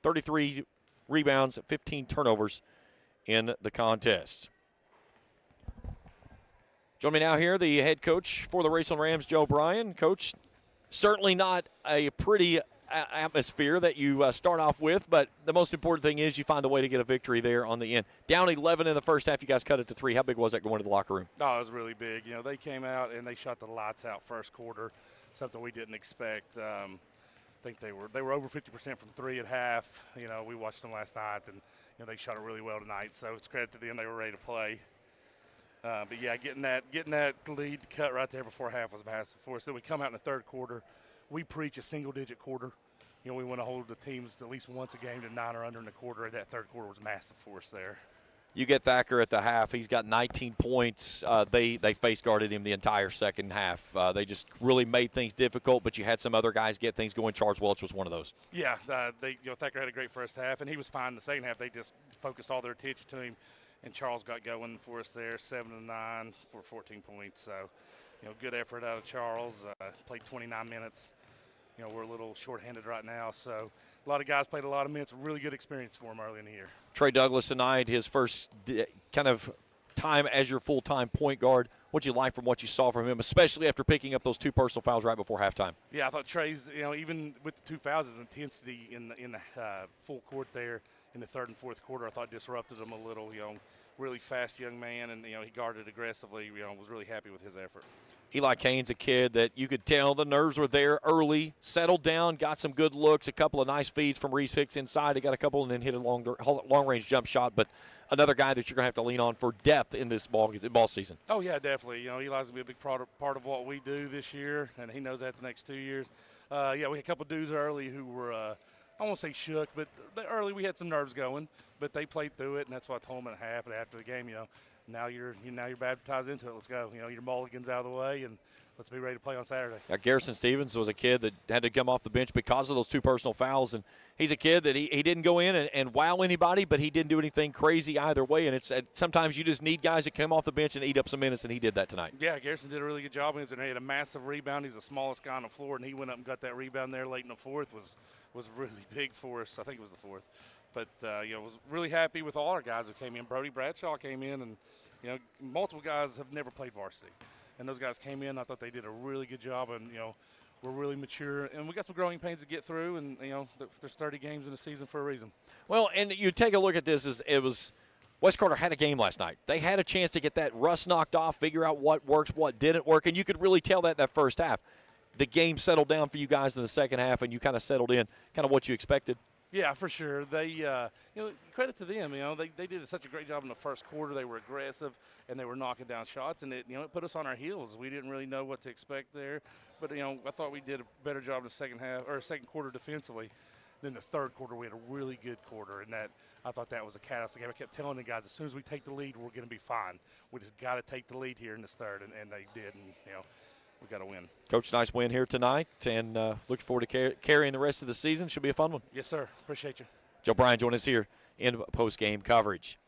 Speaker 2: 33 rebounds, 15 turnovers in the contest. Join me now here, the head coach for the Raceland Rams, Joe Bryan. Coach, certainly not a pretty atmosphere that you start off with, but the most important thing is you find a way to get a victory there on the end. Down 11 in the first half, you guys cut it to 3. How big was that going to the locker room?
Speaker 15: Oh, it was really big. You know, they came out and they shot the lights out first quarter, something we didn't expect. I think they were over 50% from 3 at half. You know, we watched them last night, and you know they shot it really well tonight. So it's credit to them; they were ready to play. But yeah, getting that lead cut right there before half was massive for us. Then we come out in the third quarter. We preach a single-digit quarter. You know, we want to hold the teams at least once a game to 9 or under in the quarter, and that third quarter was massive for us there.
Speaker 2: You get Thacker at the half. He's got 19 points. They face-guarded him the entire second half. They just really made things difficult, but you had some other guys get things going. Charles Welch was one of those.
Speaker 15: Yeah, Thacker had a great first half, and he was fine in the second half. They just focused all their attention to him, and Charles got going for us there, 7 of 9 for 14 points. So, you know, good effort out of Charles. Played 29 minutes. You know, we're a little shorthanded right now, so a lot of guys played a lot of minutes. Really good experience for him early in the year.
Speaker 2: Trey Douglas tonight, his first kind of time as your full-time point guard. What'd you like from what you saw from him, especially after picking up those 2 personal fouls right before halftime?
Speaker 15: Yeah, I thought Trey's, you know, even with the 2 fouls, his intensity in the full court there in the third and fourth quarter, I thought disrupted him a little. You know, really fast young man, and you know he guarded aggressively. You know, was really happy with his effort.
Speaker 2: Eli Kane's a kid that you could tell the nerves were there early, settled down, got some good looks, a couple of nice feeds from Reese Hicks inside. He got a couple and then hit a long-range jump shot, but another guy that you're going to have to lean on for depth in this ball season.
Speaker 15: Oh, yeah, definitely. You know, Eli's going to be a big part of what we do this year, and he knows that the next 2 years. Yeah, we had a couple dudes early who were I won't say shook, but early we had some nerves going, but they played through it, and that's what I told them at half and after the game, you know. Now you're baptized into it. Let's go. You know, your mulligans out of the way, and let's be ready to play on Saturday.
Speaker 2: Garrison Stevens was a kid that had to come off the bench because of those 2 personal fouls, and he's a kid that he didn't go in and wow anybody, but he didn't do anything crazy either way. And it's sometimes you just need guys that come off the bench and eat up some minutes, and he did that tonight.
Speaker 15: Yeah, Garrison did a really good job, and he had a massive rebound. He's the smallest guy on the floor, and he went up and got that rebound there late in the fourth. Was really big for us. I think it was the fourth. But, you know, was really happy with all our guys who came in. Brody Bradshaw came in, and, you know, multiple guys have never played varsity. And those guys came in. I thought they did a really good job, and, you know, we're really mature. And we got some growing pains to get through, and, you know, there's 30 games in the season for a reason.
Speaker 2: Well, and you take a look at this. It was West Carter had a game last night. They had a chance to get that rust knocked off, figure out what works, what didn't work, and you could really tell that in that first half. The game settled down for you guys in the second half, and you kind of settled in, kind of what you expected.
Speaker 15: Yeah, for sure. They, credit to them. They did such a great job in the first quarter. They were aggressive and they were knocking down shots, and it put us on our heels. We didn't really know what to expect there, but I thought we did a better job in the second quarter defensively. Then the third quarter, we had a really good quarter, and I thought that was a catalyst. I kept telling the guys, as soon as we take the lead, we're going to be fine. We just got to take the lead here in this third, and they did, and we got to win.
Speaker 2: Coach, nice win here tonight, and looking forward to carrying the rest of the season. Should be a fun one.
Speaker 15: Yes, sir. Appreciate you.
Speaker 2: Joe Bryan joined us here in post-game coverage.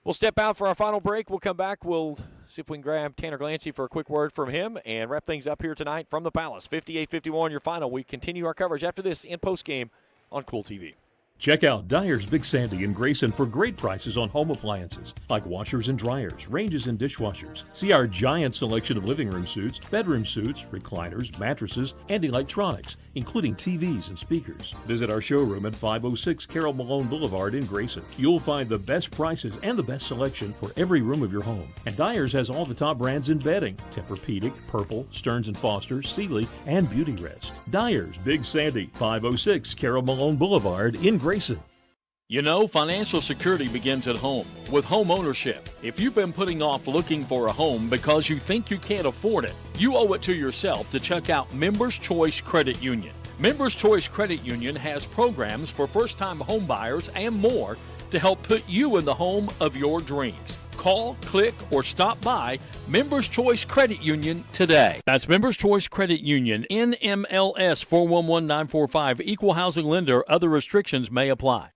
Speaker 2: We'll step out for our final break. We'll come back. We'll see if we can grab Tanner Glancy for a quick word from him and wrap things up here tonight from the Palace. 58-51, your final. We continue our coverage after this in post-game on Kool TV.
Speaker 8: Check out Dyer's Big Sandy in Grayson for great prices on home appliances like washers and dryers, ranges and dishwashers. See our giant selection of living room suites, bedroom suites, recliners, mattresses, and electronics, including TVs and speakers. Visit our showroom at 506 Carroll Malone Boulevard in Grayson. You'll find the best prices and the best selection for every room of your home. And Dyer's has all the top brands in bedding: Tempur-Pedic, Purple, Stearns & Foster, Sealy, and Beauty Rest. Dyer's Big Sandy, 506 Carroll Malone Boulevard in Grayson.
Speaker 9: Financial security begins at home with home ownership. If you've been putting off looking for a home because you think you can't afford it, you owe it to yourself to check out Members Choice Credit Union. Members Choice Credit Union has programs for first-time home buyers and more to help put you in the home of your dreams. Call, click, or stop by Members Choice Credit Union today. That's Members Choice Credit Union, NMLS 411945, Equal Housing Lender. Other restrictions may apply.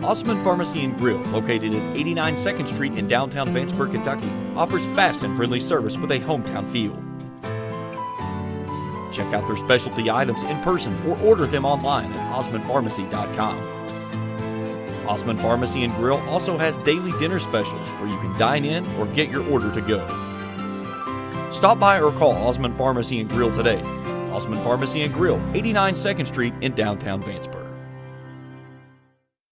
Speaker 1: Osman Pharmacy and Grill, located at 89 2nd Street in downtown Vanceburg, Kentucky, offers fast and friendly service with a hometown feel. Check out their specialty items in person or order them online at osmanpharmacy.com. Osman Pharmacy and Grill also has daily dinner specials where you can dine in or get your order to go. Stop by or call Osman Pharmacy and Grill today. Osman Pharmacy and Grill, 89 2nd Street in downtown Vanceburg.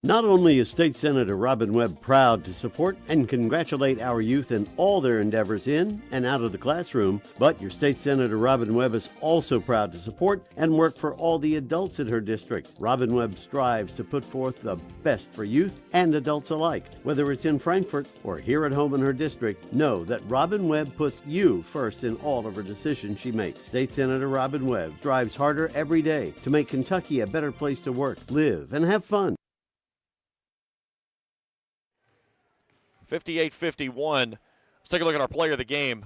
Speaker 4: Not only is State Senator Robin Webb proud to support and congratulate our youth in all their endeavors in and out of the classroom, but your State Senator Robin Webb is also proud to support and work for all the adults in her district. Robin Webb strives to put forth the best for youth and adults alike. Whether it's in Frankfort or here at home in her district, know that Robin Webb puts you first in all of her decisions she makes. State Senator Robin Webb strives harder every day to make Kentucky a better place to work, live, and have fun.
Speaker 2: 58-51. Let's take a look at our player of the game.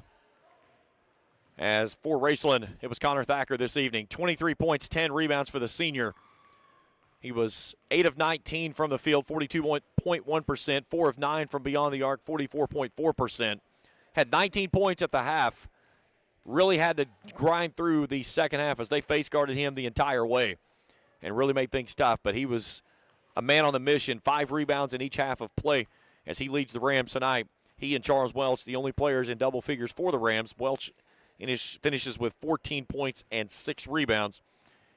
Speaker 2: As for Raceland, it was Connor Thacker this evening. 23 points, 10 rebounds for the senior. He was 8 of 19 from the field, 42.1%, 4 of 9 from beyond the arc, 44.4%. Had 19 points at the half. Really had to grind through the second half as they face guarded him the entire way and really made things tough. But he was a man on the mission, 5 rebounds in each half of play as he leads the Rams tonight. He and Charles Welch, the only players in double figures for the Rams. Welch finishes with 14 points and 6 rebounds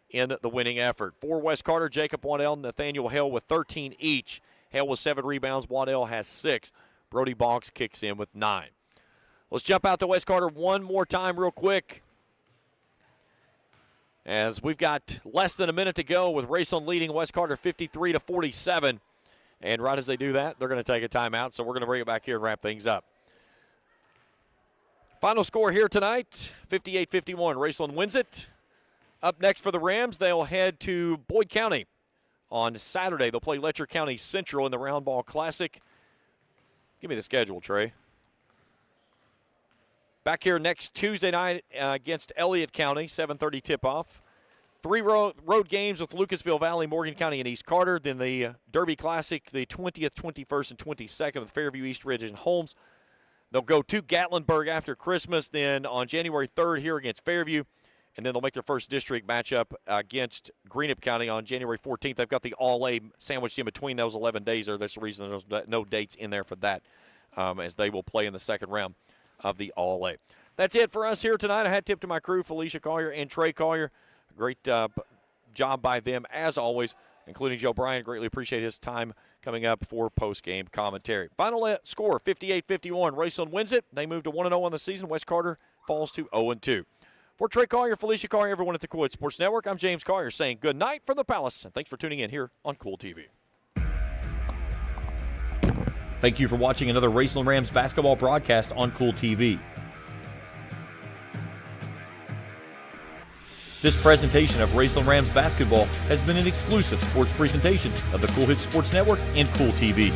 Speaker 2: in the winning effort. For West Carter, Jacob Waddell, Nathaniel Hale with 13 each. Hale with 7 rebounds. Waddell has 6. Brody Bonks kicks in with 9. Let's jump out to West Carter one more time real quick, as we've got less than a minute to go with Raceland leading West Carter 53-47. And right as they do that, they're going to take a timeout, so we're going to bring it back here and wrap things up. Final score here tonight, 58-51. Raceland wins it. Up next for the Rams, they'll head to Boyd County on Saturday. They'll play Letcher County Central in the Round Ball Classic. Give me the schedule, Trey. Back here next Tuesday night against Elliott County, 7:30 tip-off. 3 road games with Lucasville Valley, Morgan County, and East Carter. Then the Derby Classic, the 20th, 21st, and 22nd with Fairview, East Ridge, and Holmes. They'll go to Gatlinburg after Christmas, then on January 3rd here against Fairview, and then they'll make their first district matchup against Greenup County on January 14th. They've got the All-A sandwiched in between those 11 days there. That's the reason there's no dates in there for that, as they will play in the second round of the All-A. That's it for us here tonight. I had tip to my crew, Felicia Collier and Trey Collier. Great job by them, as always, including Joe Bryan. Greatly appreciate his time coming up for post-game commentary. Final score, 58-51. Raceland wins it. They move to 1-0 on the season. West Carter falls to 0-2. For Trey Collier, Felicia Collier, everyone at the Kool Sports Network, I'm James Collier saying good night from the Palace, and thanks for tuning in here on Kool TV.
Speaker 1: Thank you for watching another Raceland Rams basketball broadcast on Kool TV. This presentation of Raceland Rams basketball has been an exclusive sports presentation of the Kool Sports Network and Kool TV.